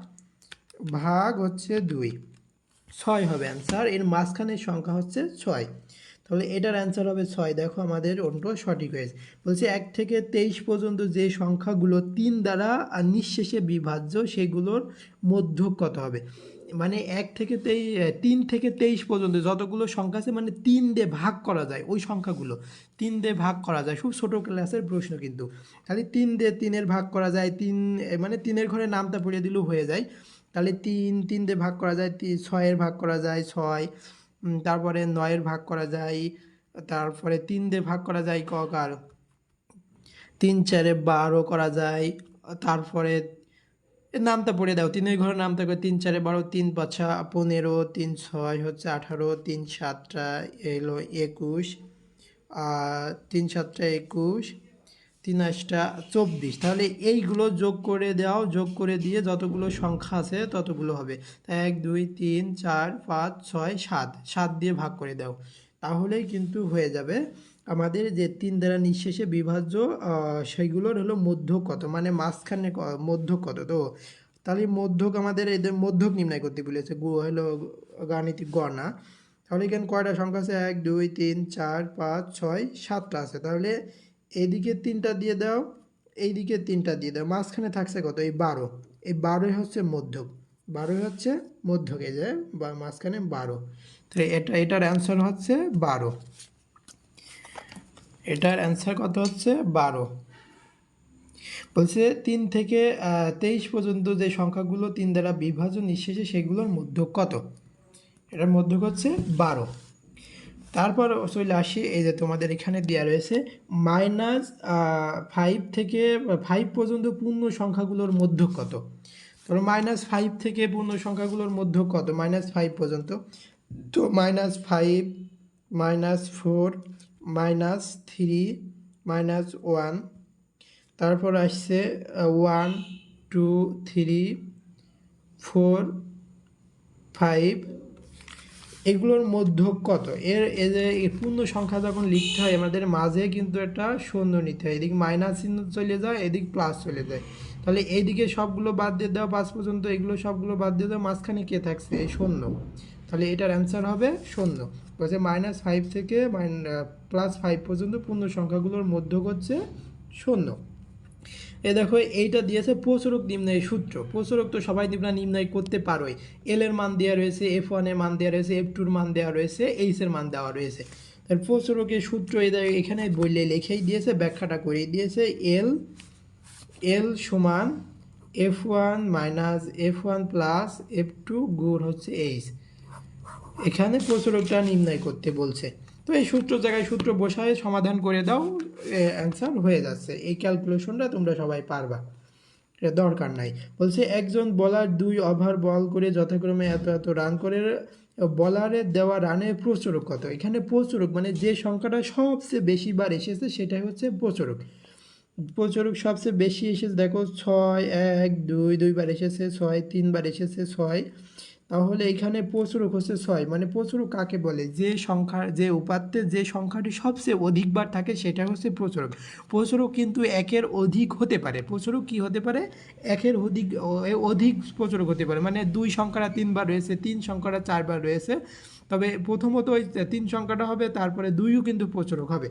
ভাগ হচ্ছে 2, 6 হবে অ্যান্সার। এর মাঝখানের সংখ্যা হচ্ছে 6, তাহলে এটার অ্যান্সার হবে 6। দেখো আমাদের অঙ্ক সঠিক হয়েছে। বলছে 1 থেকে 23 পর্যন্ত যে সংখ্যাগুলো 3 দ্বারা নিঃশেষে বিভাজ্য সেগুলোর মধ্যক কত হবে। মানে 1 থেকে 3 থেকে 23 পর্যন্ত যতগুলো সংখ্যা আছে, মানে 3 দিয়ে ভাগ করা যায় ওই সংখ্যাগুলো, 3 দিয়ে ভাগ করা যায়, খুব ছোটো ক্লাসের প্রশ্ন কিন্তু। খালি 3 দিয়ে 3-এর ভাগ করা যায়, 3 মানে 3-এর ঘরে নামটা পড়িয়ে দিলেও হয়ে যায়। তাহলে 3 দিয়ে ভাগ করা যায়, 6-এর ভাগ করা যায় 6, তারপরে 9-এর ভাগ করা যায়, তারপরে 3 দিয়ে ভাগ করা যায় ককার 3, 4, 12 করা যায়। তারপরে নামটা পড়ে দাও, 3-এর ঘরে নামটা করে 3, 4, 12, 3, 5, 15, 3, 6 হচ্ছে 18, 3, 7 এলো 21, 3, 7, 21, 3, 8, 24। তাহলে এইগুলো যোগ করে দাও, যোগ করে দিয়ে যতগুলো সংখ্যা আছে ততগুলো হবে। তাই 1, 2, 3, 4, 5, 6, 7, 7 দিয়ে ভাগ করে দাও, তাহলেই কিন্তু হয়ে যাবে আমাদের যে 3 দ্বারা নিঃশেষে বিভাজ্য সেইগুলোর হলো মধ্যক কত, মানে মাঝখানে মধ্যক কত। তো তাহলে মধ্যক আমাদের এদের মধ্যক নির্ণয় করতে বলেছে, হলো গাণিতিক গণনা। তাহলে এখানে কয়টা সংখ্যা আছে, 1, 2, 3, 4, 5, 6, 7টা আছে। তাহলে এইদিকে 3টা দিয়ে দাও, এইদিকে 3টা দিয়ে দাও, মাঝখানে থাকছে কত, এই 12। এই 12ই হচ্ছে মধ্যক, 12ই হচ্ছে মধ্যক, এই যে বা মাঝখানে 12। তো এটার অ্যান্সার হচ্ছে 12। এটার অ্যান্সার কত হচ্ছে 12। বলছে 3 থেকে 23 পর্যন্ত যে সংখ্যাগুলো 3 দ্বারা বিভাজন নিঃশেষে সেগুলোর মধ্যক কত। এটার মধ্যক হচ্ছে 12। তারপর চলে আসি, এই যে তোমাদের এখানে দেওয়া রয়েছে -5 থেকে 5 পর্যন্ত পূর্ণ সংখ্যাগুলোর মধ্যক কত। ধরো -5 থেকে পূর্ণ সংখ্যাগুলোর মধ্যক কত, -5 পর্যন্ত। তো -5, -4, -3, -1, তারপর আসছে 1 2 3 4 5, এগুলোর মধ্যক কত? এই পূর্ণ সংখ্যা যখন লিখতে হয় আমাদের মাঝে কিন্তু একটা শূন্য নিতে হয়, এদিকে মাইনাস চিহ্ন চলে যায়, এদিক প্লাস চলে যায়, তাহলে এইদিকে সবগুলো বাদ দিয়ে দাও 5 পর্যন্ত, এগুলো সবগুলো বাদ দিয়ে দাও, মাঝখানে কে থাকছে? এই শূন্য, তাহলে এটার অ্যান্সার হবে শূন্য। বলছে -5 থেকে +5 পর্যন্ত পূর্ণ সংখ্যাগুলোর মধ্যক হচ্ছে শূন্য। এ দেখো এইটা দিয়েছে প্রচুরক নির্ণয় সূত্র। প্রচুরক তো সবাই তোমরা নির্ণয় করতে পারোই। এল এর মান দেওয়া রয়েছে, F1 এর মান দেওয়া রয়েছে, F2 এর মান দেওয়া রয়েছে, এইচ এর মান দেওয়া রয়েছে। তার প্রচুরকের সূত্র এখানে বললে লিখেই দিয়েছে, ব্যাখ্যাটা করে দিয়েছে। এল সমান F1 minus F1 plus F2 গুণ হচ্ছে এইচ। এখানে প্রচুরকটা নির্ণয় করতে বলছে। তো এই সূত্র জায়গায় সূত্র বসায় সমাধান করে দাও, অ্যান্সার হয়ে যাচ্ছে। এই ক্যালকুলেশনটা তোমরা সবাই পারবা, এটা দরকার নাই। বলছে একজন বলার 2 ওভার বল করে যথাক্রমে এত এত রান করে, বলারের দেওয়া রানের প্রচুরক কত? এখানে প্রচুরক মানে যে সংখ্যাটা সবচেয়ে বেশি বার এসেছে সেটাই হচ্ছে প্রচুরক। প্রচুরক সবচেয়ে বেশি এসেছে দেখো 6, 1, 2 দুইবার এসেছে, 6 তিনবার এসেছে 6, তাহলে এখানে প্রচুরক হচ্ছে 6। মানে প্রচুরক কাকে বলে? যে সংখ্যা, যে উপাত্তে যে সংখ্যাটি সবচেয়ে অধিকবার থাকে সেটা হচ্ছে প্রচুরক। প্রচুরক কিন্তু একের অধিক হতে পারে। প্রচুরক কি হতে পারে? একের অধিক প্রচুরক হতে পারে। মানে 2 সংখ্যাটা 3বার রয়েছে, 3 সংখ্যাটা 4বার রয়েছে, তবে প্রথমত ওই 3 সংখ্যাটা হবে, তারপরে 2ও কিন্তু প্রচুরক হবে।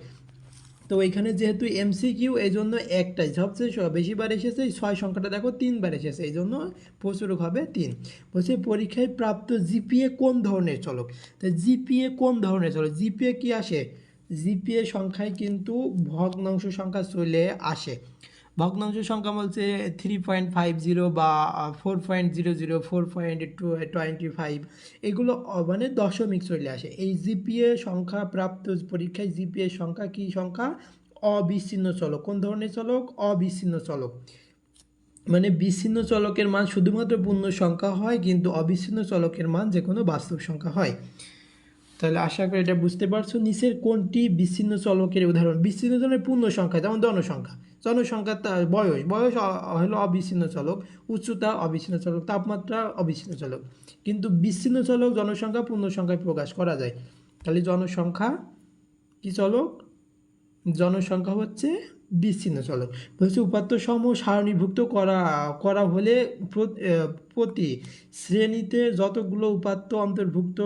তো এখানে যেহেতু এমসিকিউ, এই জন্য একটাই সবচেয়ে বেশিবার এসেছে, 6 সংখ্যাটা দেখো 3বার এসেছে, এই জন্য প্রচুরক হবে 3। বলছে পরীক্ষায় প্রাপ্ত জিপিএ কোন ধরনের চলক? তো জিপিএ কোন ধরনের চলক? জিপিএ কি আসে? জিপিএ সংখ্যায় কিন্তু ভগ্নাংশ সংখ্যা চলে আসে। ভগ্নাংশ সংখ্যা বলছে 3.50 বা 4.00, 4.25, এগুলো মানে দশমিক চলে আসে। এই জিপিএ সংখ্যা প্রাপ্ত পরীক্ষায় জিপিএ সংখ্যা কি সংখ্যা? অবিচ্ছিন্ন চলক। কোন ধরনের চলক? অবিচ্ছিন্ন চলক। মানে বিচ্ছিন্ন চলকের মান শুধুমাত্র পূর্ণ সংখ্যা হয়, কিন্তু অবিচ্ছিন্ন চলকের মান যে কোনো বাস্তব সংখ্যা হয়। তাহলে আশা করি এটা বুঝতে পারছো। নিচের কোনটি বিচ্ছিন্ন চলকের উদাহরণ? বিচ্ছিন্ন চলকের পূর্ণ সংখ্যা যেমন জনসংখ্যা, জনসংখ্যা বয়স, বয়স হলো অবিচ্ছিন্ন চলক, উচ্চতা অবিচ্ছিন্ন চলক, তাপমাত্রা অবিচ্ছিন্ন চলক। কিন্তু বিচ্ছিন্ন চলক জনসংখ্যা পূর্ণ সংখ্যায় প্রকাশ করা যায়। তাহলে জনসংখ্যা কি চলক? জনসংখ্যা হচ্ছে বিচ্ছিন্ন চলক। বলছে উপাত্ত সমূহ সারণীভুক্ত করা হলে প্রতি শ্রেণীতে যতগুলো উপাত্ত অন্তর্ভুক্ত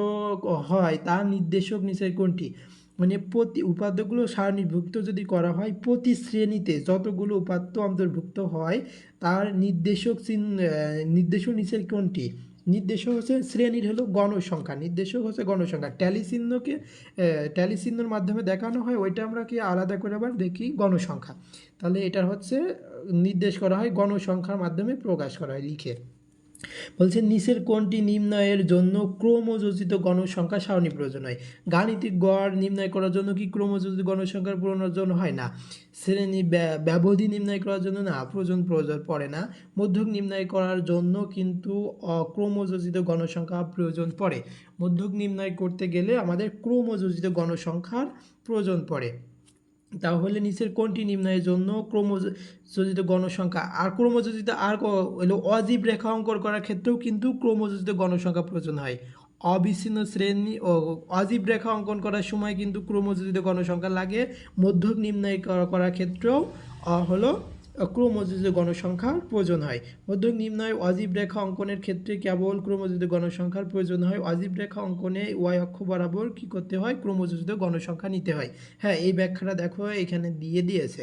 হয় তার নির্দেশক নিচের কোনটি? মানে প্রতি উপাত্তগুলো সারণীভুক্ত যদি করা হয়, প্রতি শ্রেণীতে যতগুলো উপাত্ত অন্তর্ভুক্ত হয় তার নির্দেশক নিচের কোনটি? নির্দেশক হচ্ছে শ্রেণীর হলো গণসংখ্যা, নির্দেশক হচ্ছে গণসংখ্যা। ট্যালি চিহ্নর মাধ্যমে দেখানো হয়, ওইটা আমরা কি আলাদা করে আবার দেখি গণসংখ্যা। তাহলে এটা হচ্ছে নির্দেশ করা হয় গণসংখ্যার মাধ্যমে, প্রকাশ করা হয় লিখে। বলছে নিচের কোনটি নির্ণয়ের জন্য ক্রমযোজিত গণসংখ্যা সারণী প্রয়োজন হয়? গাণিতিক গড় নির্ণয় করার জন্য কি ক্রমযোজিত গণসংখ্যার প্রয়োজন হয়? না। শ্রেণী ব্যবধি নির্ণয় করার জন্য না, প্রয়োজন পড়ে না। মধ্যক নির্ণয় করার জন্য কিন্তু ক্রমযোজিত গণসংখ্যা প্রয়োজন পড়ে। মধ্যক নির্ণয় করতে গেলে আমাদের ক্রমযোজিত গণসংখ্যার প্রয়োজন পড়ে। তাহলে নিচের কোনটি নির্ণয়ের জন্য ক্রমযোজিত গণসংখ্যা? আর ক্রমযোজিত আর হলো অজীব রেখা অঙ্কন করার ক্ষেত্রেও কিন্তু ক্রমযোজিত গণসংখ্যা প্রয়োজন হয়। অবিচ্ছিন্ন শ্রেণী ও অজীব রেখা অঙ্কন করার সময় কিন্তু ক্রমযোজিত গণসংখ্যা লাগে। মধ্যক নির্ণয় করার ক্ষেত্রেও হলো ক্রমযোজিত গণসংখ্যার প্রয়োজন হয়। মধ্যক নির্ণয় অজীব রেখা অঙ্কনের ক্ষেত্রে কেবল ক্রমযোজিত গণসংখ্যার প্রয়োজন হয়। অজীব রেখা অঙ্কনে ওয়াই অক্ষ বরাবর কি করতে হয়? ক্রমযোজিত গণসংখ্যা নিতে হয়। হ্যাঁ, এই ব্যাখ্যাটা দেখো এখানে দিয়েছে।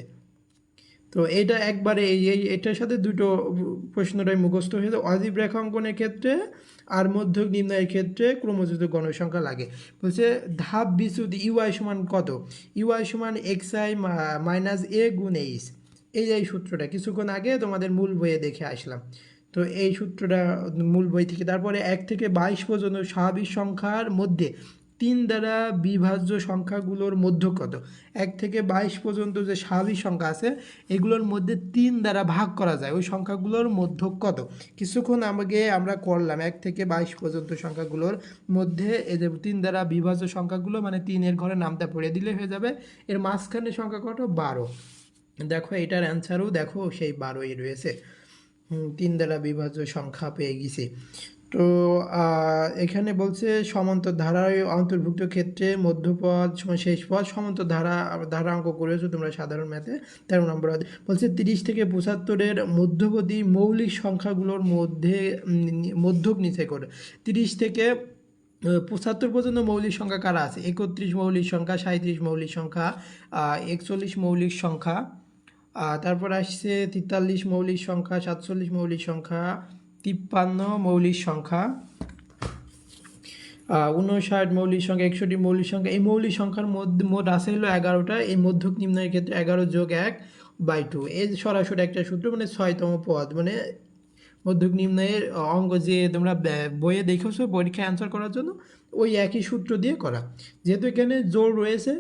তো এটা একবারে এটার সাথে দুটো প্রশ্নটাই মুখস্থ হয়ে যায়। অজীব রেখা অঙ্কনের ক্ষেত্রে আর মধ্যক নির্ণয়ের ক্ষেত্রে ক্রমযোজিত গণসংখ্যা লাগে। বলছে ধাপ বিচ্যুতি ইউআই সমান কত? ইউআই সমান xi মাইনাস এ গুণ এইচ। এই সূত্রটা কিছুক্ষণ আগে তোমাদের মূল বইয়ে দেখে আসলাম। তো এই সূত্রটা মূল বই থেকে। তারপরে 1 থেকে 22 পর্যন্ত স্বাভাবিক সংখ্যার মধ্যে তিন দ্বারা বিভাজ্য সংখ্যাগুলোর মধ্যক কত? 1 থেকে 22 পর্যন্ত যে স্বাভাবিক সংখ্যা আছে এগুলোর মধ্যে 3 দ্বারা ভাগ করা যায়, ওই সংখ্যাগুলোর মধ্যক কত? কিছুক্ষণ আগে আমরা করলাম 1 থেকে 22 পর্যন্ত সংখ্যাগুলোর মধ্যে এই যে 3 দ্বারা বিভাজ্য সংখ্যাগুলো, মানে 3-এর ঘরে নামটা পড়ে দিলে হয়ে যাবে। এর মাঝখানে সংখ্যা কত? 12। দেখো এটার অ্যান্সারও দেখো সেই 12ই রয়েছে। 3 দ্বারা বিভাজ্য সংখ্যা পেয়ে গেছি। তো এখানে বলছে সমান্তর ধারায় অন্তর্ভুক্ত ক্ষেত্রে মধ্যপদ শেষ পদ সমান্তর ধারা অঙ্ক করেছো তোমরা সাধারণ ম্যাথে 13 নম্বর। বলছে 30 থেকে 75-এর মধ্যবর্তী মৌলিক সংখ্যাগুলোর মধ্যে মধ্যক নিচে করে। 30 থেকে 75 পর্যন্ত মৌলিক সংখ্যা কারা আছে? 31 মৌলিক সংখ্যা, 37 মৌলিক সংখ্যা, 41 মৌলিক সংখ্যা, তারপর আসছে 43 মৌলিক সংখ্যা, 47 মৌলিক সংখ্যা, 53 মৌলিক সংখ্যা, 59 মৌলিক সংখ্যা, 61 মৌলিক সংখ্যা। এই মৌলিক সংখ্যার মধ্যে মোট আছে হলো 11টা। এই মধ্যক নির্ণয়ের ক্ষেত্রে 11 যোগ 1/2 এই সরাসরি একটা সূত্র, মানে 6তম পদ, মানে মধ্যক নির্ণয়ের অঙ্ক যে তোমরা বইয়ে দেখেছো পরীক্ষায় অ্যান্সার করার জন্য, ওই একই সূত্র দিয়ে করা। যেহেতু এখানে জোড় রয়েছে,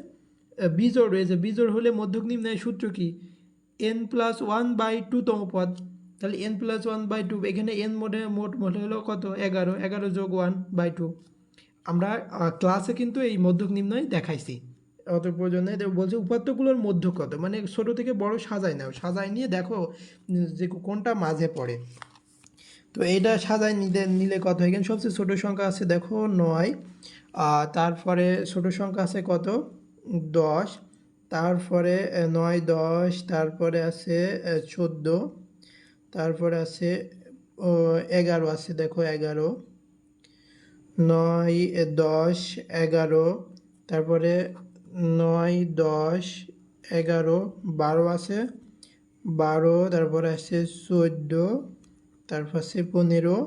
বিজোড় রয়েছে, বিজোড় হলে মধ্যক নির্ণয়ের সূত্র কি? n+1/2তম পদ। তাহলে n+1/2, এখানে n মোট হলো কত? 11, 11 যোগ 1/2। আমরা ক্লাসে কিন্তু এই মধ্যক নির্ণয় দেখাইছি, অত প্রয়োজনে বলছে উপাত্তগুলোর মধ্যক কত, মানে ছোট থেকে বড় সাজায় নাও, সাজায় নিয়ে দেখো যে কোনটা মাঝে পড়ে। তো এইটা সাজায় নিলে কত? এখানে সবচেয়ে ছোট সংখ্যা আছে দেখো 9, তারপরে ছোট সংখ্যা আছে কত? 10, তারপরে 9, 10, তারপরে আছে 14, তারপরে আছে 11 আছে দেখো 11, 9, 10, 11, তারপরে 9, 10, 11, 12 আছে 12, তারপরে আছে 14, তারপর আছে 15,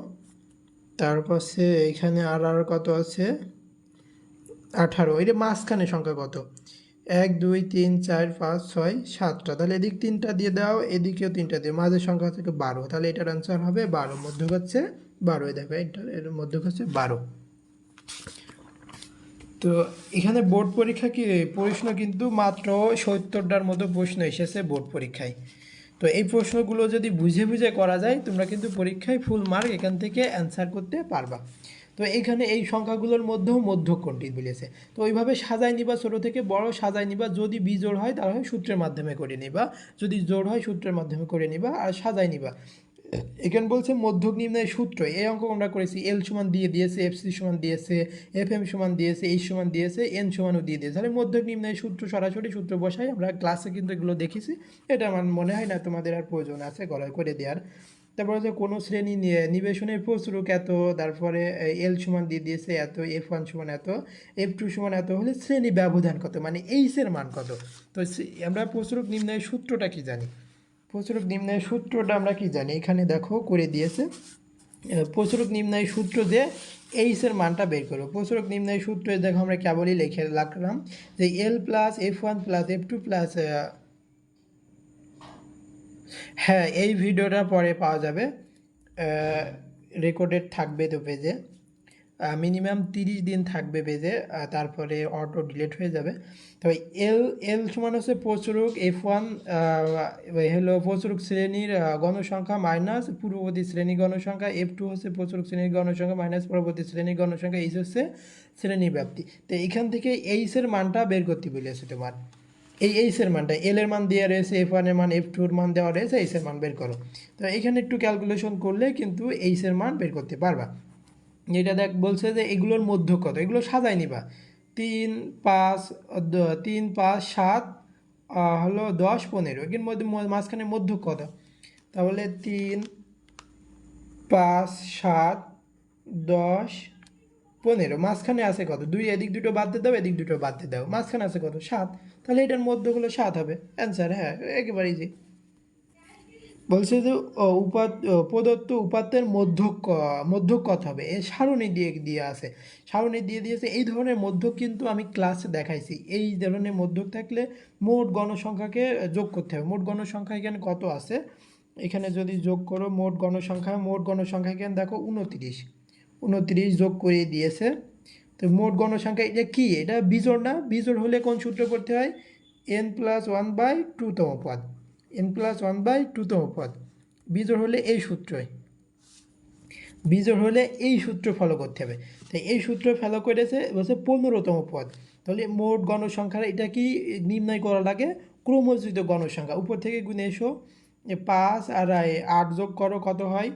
তারপর আছে এখানে আর কত আছে? 18। এটা মাঝখানে সংখ্যা কত? 1, 2, 3, 4, 5, 6, 7টা। তাহলে এদিক 3টা দিয়ে দাও, এদিকেও 3টা দিয়ে, মাঝের সংখ্যা থেকে 12। তাহলে এটার অ্যান্সার হবে 12, মধ্যক হচ্ছে 12। দেখো এর মধ্যক হচ্ছে 12। তো এখানে বোর্ড পরীক্ষা কি প্রশ্ন কিন্তু মাত্র 70টার মতো প্রশ্ন এসেছে বোর্ড পরীক্ষায়। তো এই প্রশ্নগুলো যদি বুঝে বুঝে করা যায় তোমরা কিন্তু পরীক্ষায় ফুল মার্ক এখান থেকে অ্যান্সার করতে পারবা। তো এইখানে এই সংখ্যাগুলোর মধ্যেও মধ্যক কোনটি বলেছে, তো ওইভাবে সাজায় নিবা, ছোটো থেকে বড় সাজায় নিবা। যদি বিজোড় হয় তাহলে সূত্রের মাধ্যমে করে নিবা, যদি জোড় হয় সূত্রের মাধ্যমে করে নিবা, আর সাজায় নিবা। এখানে বলছে মধ্যক নির্ণয়ের সূত্র, এই অঙ্ক আমরা করেছি। এল সমান দিয়ে দিয়েছে, এফ সি সমান দিয়েছে, এফ এম সমান দিয়েছে, এইচ সমান দিয়েছে, এন সমানও দিয়ে দিয়েছে। তাহলে মধ্যক নির্ণয়ের সূত্র সরাসরি সূত্র বসাই, আমরা ক্লাসে কিন্তু এগুলো দেখেছি। এটা আমার মনে হয় না তোমাদের আর প্রয়োজন আছে গলায় করে দেওয়ার। তারপর হচ্ছে কোনো শ্রেণী নিবেশনের প্রচুরক এত, তারপরে এল সমান দিয়ে দিয়েছে এত, F1 সমান এত, F2 সমান এত হলে শ্রেণী ব্যবধান কত, মানে এইচের মান কত। তো আমরা প্রচুরক নির্ণয়ের সূত্রটা কি জানি? প্রচুরক নির্ণয়ের সূত্রটা আমরা কি জানি? এখানে দেখো করে দিয়েছে। প্রচুরক নির্ণয়ের সূত্র দিয়ে এইচের মানটা বের করবো। প্রচুরক নির্ণয়ের সূত্রে দেখো আমরা কেবলই রাখলাম যে L+F1+F2+, হ্যাঁ এই ভিডিওটা পরে পাওয়া যাবে, রেকর্ডেড থাকবে তো পেজে, মিনিমাম 30 দিন থাকবে পেজে, তারপরে অটো ডিলিট হয়ে যাবে। তবে এল সমান হচ্ছে প্রচুরক F1 হলো প্রচুরক শ্রেণীর গণসংখ্যা মাইনাস পূর্ববর্তী শ্রেণী গণসংখ্যা, F2 হচ্ছে প্রচুরক শ্রেণীর গণসংখ্যা মাইনাস পরবর্তী শ্রেণীর গণসংখ্যা, এইচ হচ্ছে শ্রেণী ব্যাপ্তি। তো এখান থেকে এইচের মানটা বের করতে বলেছে তোমার। এই এইচের মানটা, এল এর মান দেওয়া রয়েছে, F1 এর মান, F2 এর মান দেওয়া রয়েছে, এইচের মান বের করো। তো এখানে একটু ক্যালকুলেশন করলে কিন্তু এইচের মান বের করতে পারবা। এটা বলছে যে এগুলোর মধ্যক কত, এগুলো সাজাই নিবা। 3, 5, 3, 5, 7 হলো 10, 15, এর মধ্যে মাঝখানে মধ্যক কত? তাহলে 3, 5, 7, 10, 15, মাঝখানে আছে কত? 2, এদিক দুটো বাদ দিয়ে দাও, এদিক দুটো বাদ দিয়ে দাও, মাঝখানে আছে কত? 7। তাহলে এটার মধ্যগুলো 7 হবে অ্যান্সার। হ্যাঁ একেবারে ইজি। বলছে যে প্রদত্ত উপাত্তের মধ্যক কত হবে, এ সারণী দিয়ে আছে, সারণী দিয়ে দিয়েছে। এই ধরনের মধ্যক কিন্তু আমি ক্লাসে দেখাইছি। এই ধরনের মধ্যক থাকলে মোট গণসংখ্যাকে যোগ করতে হবে। মোট গণসংখ্যা এখানে কত আছে, এখানে যদি যোগ করো মোট গণসংখ্যা এখানে দেখো 29 যোগ করে দিয়েছে। তো মোট গণসংখ্যা এটা কি, এটা বিজোড় না? বিজোড় হলে কোন সূত্র করতে হয়? n+1/2তম পদ, n+1/2তম পদ। বিজোড় হলে এই সূত্রই, বিজোড় হলে এই সূত্র ফলো করতে হবে। তাই এই সূত্র ফলো করেছে বলছে 15তম পদ। তাহলে মোট গণসংখ্যার এটা কি নির্ণয় করা লাগে? ক্রমযোজিত গণসংখ্যা। উপর থেকে গুণে এসো, 5 আর 8 যোগ করো, কত হয়?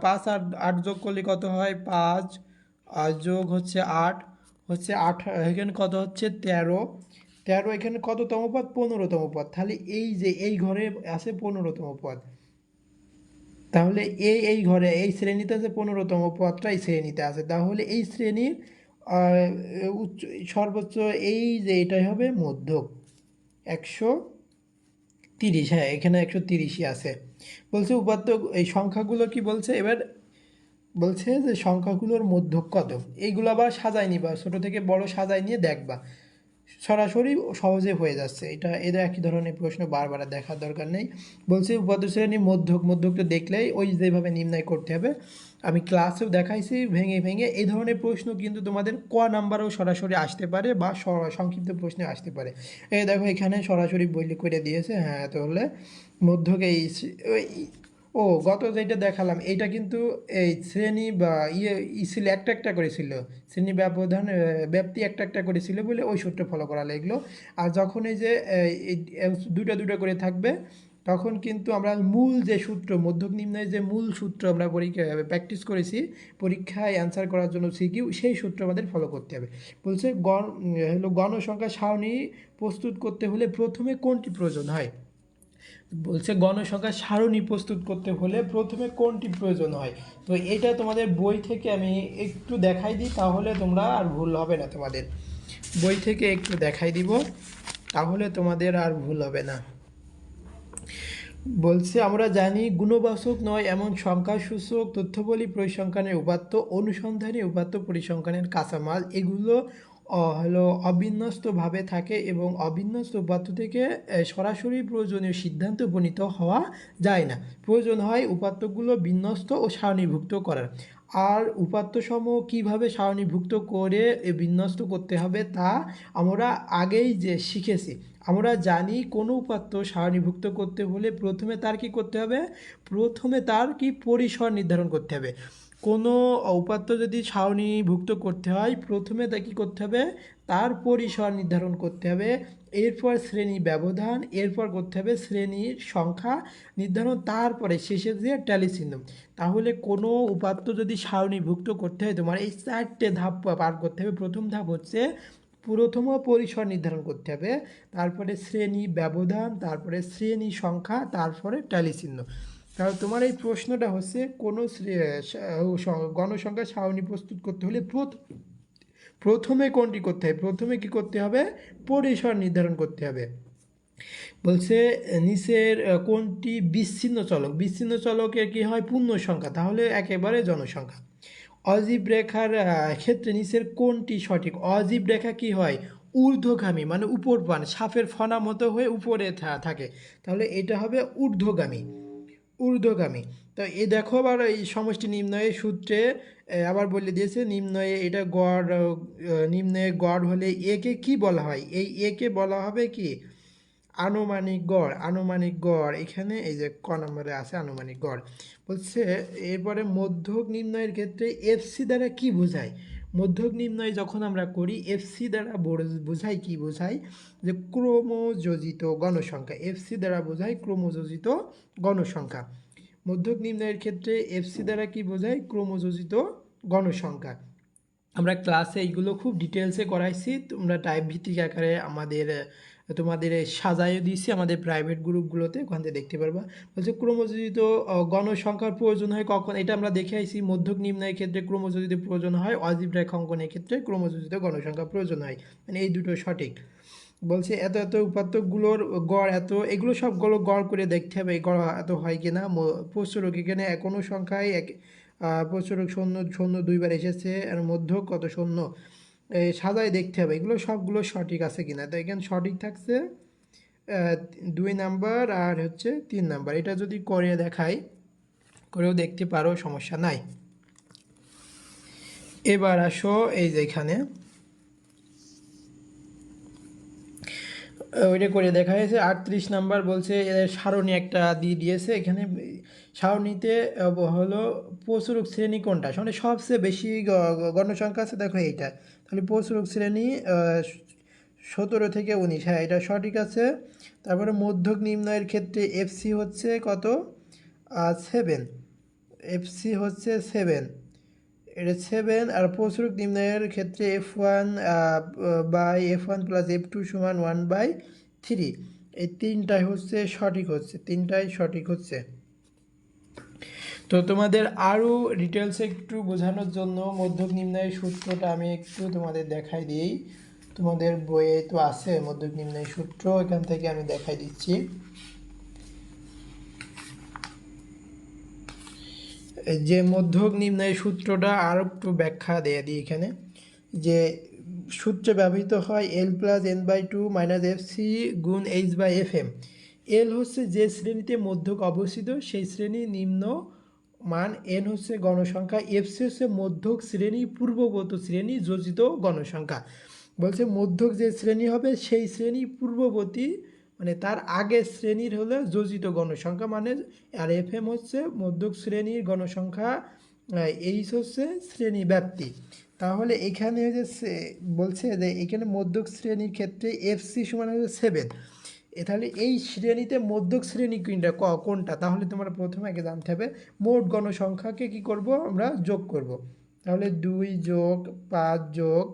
5 আর 8 যোগ করলে কত হয়? 5 যোগ হচ্ছে 8 হচ্ছে 8, এখানে কত হচ্ছে? 13। এখানে কততম পদ? 15তম পদ। তাহলে এই যে এই ঘরে আছে 15তম পদ, তাহলে এই ঘরে এই শ্রেণীতে আছে 15তম পদটা এই শ্রেণীতে আছে। তাহলে এই শ্রেণীর উচ্চ সর্বোচ্চ এই যে এটাই হবে মধ্যক 130। হ্যাঁ, এখানে 130ই আছে। বলছে উপাত্ত এই সংখ্যাগুলো কি বলছে এবার? বলছে যে সংখ্যাগুলোর মধ্যক কত। এইগুলো আবার সাজায় নিবা, ছোট থেকে বড় সাজায় নিয়ে দেখবা, সরাসরি সহজে হয়ে যাচ্ছে। এটা একই ধরনের প্রশ্ন, বারবার দেখার দরকার নেই। বলছি উপাত্ত শ্রেণী মধ্যকটা দেখলেই ওই যেভাবে নির্ণয় করতে হবে, আমি ক্লাসেও দেখাইছি ভেঙে ভেঙে। এই ধরনের প্রশ্ন কিন্তু তোমাদের ক নাম্বারও সরাসরি আসতে পারে বা সংক্ষিপ্ত প্রশ্নে আসতে পারে। এই দেখো এখানে সরাসরি বইলে করে দিয়েছে। হ্যাঁ, তাহলে মধ্যক এই গত যেটা দেখালাম এটা কিন্তু এই শ্রেণী বা ছিল একটা একটা করেছিল, শ্রেণী ব্যবধান ব্যাপ্তি একটা একটা করেছিল বলে ওই সূত্র ফলো করা লাগলো। আর যখন এই যে দুটা দুটা করে থাকবে, তখন কিন্তু আমরা মূল যে সূত্র মধ্যক নির্ণয়ের যে মূল সূত্র আমরা প্র্যাকটিস করেছি পরীক্ষায় অ্যান্সার করার জন্য সিকিউ, সেই সূত্র আমাদের ফলো করতে হবে। বলছে গণসংখ্যা সারণী প্রস্তুত করতে হলে প্রথমে কোনটি প্রয়োজন হয়? বলছে গণসংখ্যা সারণী প্রস্তুত করতে হলে প্রথমে কোনটি প্রয়োজন হয়? তো এটা তোমাদের বই থেকে আমি একটু দেখাই দিই, তাহলে তোমরা আর ভুল হবে না। তোমাদের বই থেকে একটু দেখাই দিব, তাহলে তোমাদের আর ভুল হবে না। বলছে আমরা জানি গুণবাচক নয় এমন সংখ্যাসূচক তথ্যাবলী পরিসংখ্যানের উপাত্ত, অনুসন্ধানী উপাত্ত পরিসংখ্যানের কাঁচামাল, এগুলো অবিন্যস্তভাবে থাকে এবং অবিন্যস্ত উপাত্ত থেকে সরাসরি প্রয়োজনীয় সিদ্ধান্তে উপনীত হওয়া যায় না। প্রয়োজন হয় উপাত্তগুলো বিন্যস্ত ও সারণীভুক্ত করার। আর উপাত্তসমূহ কীভাবে সারণীভুক্ত করে বিন্যস্ত করতে হবে তা আমরা আগেই যে শিখেছি। আমরা জানি কোনো উপাত্ত সারণীভুক্ত করতে হলে প্রথমে তার কি করতে হবে? প্রথমে তার কি পরিসর নির্ধারণ করতে হবে। কোনো উপাত্ত যদি সারণীভুক্ত করতে হয় প্রথমে তা কী করতে হবে? তার পরিসর নির্ধারণ করতে হবে, এরপর শ্রেণী ব্যবধান, এরপর করতে হবে শ্রেণীর সংখ্যা নির্ধারণ, তারপরে শেষে যে ট্যালি চিহ্ন। তাহলে কোনো উপাত্ত যদি সারণীভুক্ত করতে হয় তোমার এই 4টে ধাপ পার করতে হবে। প্রথম ধাপ হচ্ছে প্রথম পরিসর নির্ধারণ করতে হবে, তারপরে শ্রেণী ব্যবধান, তারপরে শ্রেণী সংখ্যা, তারপরে ট্যালি চিহ্ন। তাহলে তোমার এই প্রশ্নটা হচ্ছে কোনো গণসংখ্যা সারণী প্রস্তুত করতে হলে প্রথমে কোনটি করতে হবে? প্রথমে কি করতে হবে? পরিসর নির্ধারণ করতে হবে। বলছে নিচের কোনটি বিচ্ছিন্ন চলক? বিচ্ছিন্ন চলকের কি হয়? পূর্ণ সংখ্যা, তাহলে একেবারে জনসংখ্যা। অজীব রেখার ক্ষেত্রে নিচের কোনটি সঠিক? অজীব রেখা কি হয়? ঊর্ধ্বগামী, মানে উপর পান, সাপের ফনা মতো হয়ে উপরে থাকে, তাহলে এটা হবে ঊর্ধ্বগামী। তো এই দেখো আবার এই সমষ্টি নির্ণয়ের সূত্রে আবার বলে দিয়েছে নির্ণয়ে এটা গড়, নির্ণয়ে গড় হলে একে কি বলা হয়? এই একে বলা হবে কি? আনুমানিক গড়। আনুমানিক গড় এখানে এই যে ক নম্বরে আছে আনুমানিক গড়। বলছে এরপরে মধ্যক নির্ণয়ের ক্ষেত্রে এফসি দ্বারা কি বোঝায়? মধ্যক নির্ণয় যখন আমরা করি এফসি দ্বারা বোঝাই কি বোঝাই? যে ক্রমযোজিত গণসংখ্যা। এফসি দ্বারা বোঝায় ক্রমযোজিত গণসংখ্যা। মধ্যক নির্ণয়ের ক্ষেত্রে এফসি দ্বারা কি বোঝায়? ক্রমযোজিত গণসংখ্যা। আমরা ক্লাসে এইগুলো খুব ডিটেলসে করাইছি, তোমরা টাইপ ভিত্তিক আকারে তোমাদের সাজাইয়ে দিয়েছি আমাদের প্রাইভেট গ্রুপগুলোতে, ওখান থেকে দেখতে পারবা। বলছে ক্রমযোজিত গণসংখ্যার প্রয়োজন হয় কখন? এটা আমরা দেখে আইছি মধ্যক নির্ণয়ের ক্ষেত্রে ক্রমযোজিত প্রয়োজন হয়, অজীব রেখা অঙ্কনের ক্ষেত্রে ক্রমযোজিত গণসংখ্যা প্রয়োজন হয়, মানে এই দুটো সঠিক। বলছে এত এত উপাত্তগুলোর গড় এত, এগুলো সবগুলো গড় করে দেখতে হবে এই গড় এত হয় কি না। প্রচুরক এখানে কোনো সংখ্যায় প্রচুরক শূন্য শূন্য দুইবার এসেছে, আর মধ্য কত শূন্য, সাজায় দেখতে হবে এগুলো সবগুলো সঠিক আছে কিনা। তো এখানে সঠিক থাকছে 2 নাম্বার আর হচ্ছে 3 নাম্বার। এটা যদি করে দেখাই, করেও দেখতে পারো, সমস্যা নাই। এবার আসো এই যে এখানে ওইটা করে দেখা হয়েছে 38 নাম্বার বলছে এদের সারণী একটা দিয়ে দিয়েছে এখানে সারণীতে হলো প্রচুরক শ্রেণী কোনটা মানে সবচেয়ে বেশি গণসংখ্যা আছে দেখো এইটা তাহলে প্রচুরক শ্রেণী 17 থেকে 19, হ্যাঁ এটা সঠিক আছে। তারপরে মধ্যক নির্ণয়ের ক্ষেত্রে এফসি হচ্ছে কত 7, এফসি হচ্ছে 7, এটা 7। আর প্রচুরক নির্ণয়ের ক্ষেত্রে F1 by F1 plus F2 সমান 1/3, এই তিনটাই হচ্ছে সঠিক হচ্ছে, তিনটাই সঠিক হচ্ছে। তো তোমাদের আরও ডিটেলসে একটু বোঝানোর জন্য মধ্যক নির্ণয়ের সূত্রটা আমি একটু তোমাদের দেখাই দিই। তোমাদের বইয়ে তো আছে মধ্যক নির্ণয়ের সূত্র, এখান থেকে আমি দেখাই দিচ্ছি। যে মধ্যক নির্ণয়ের সূত্রটা আর একটু ব্যাখ্যা দিয়ে দিই এখানে, যে সূত্রে ব্যবহৃত হয় L+N/2 - FC গুণ H/FM। এল হচ্ছে যে শ্রেণীতে মধ্যক অবস্থিত সেই শ্রেণীর নিম্ন মান, এন হচ্ছে গণসংখ্যা, এফসি হচ্ছে মধ্যক শ্রেণী পূর্ববর্তী শ্রেণী যোজিত গণসংখ্যা। বলছে মধ্যক যে শ্রেণী হবে সেই শ্রেণী পূর্ববর্তী মানে তার আগের শ্রেণীর হলো যোজিত গণসংখ্যা মানে, আর এফএম হচ্ছে মধ্যক শ্রেণীর গণসংখ্যা, এইচ হচ্ছে শ্রেণী ব্যাপ্তি। তাহলে এখানে যে বলছে যে এখানে মধ্যক শ্রেণীর ক্ষেত্রে এফসি সমান হচ্ছে 7, তাহলে এই শ্রেণীতে মধ্যক শ্রেণী কোনটা, তাহলে তোমরা প্রথমে আগে জানতে হবে মোট গণসংখ্যাকে কি করব আমরা যোগ করব। তাহলে 2 যোগ 5 যোগ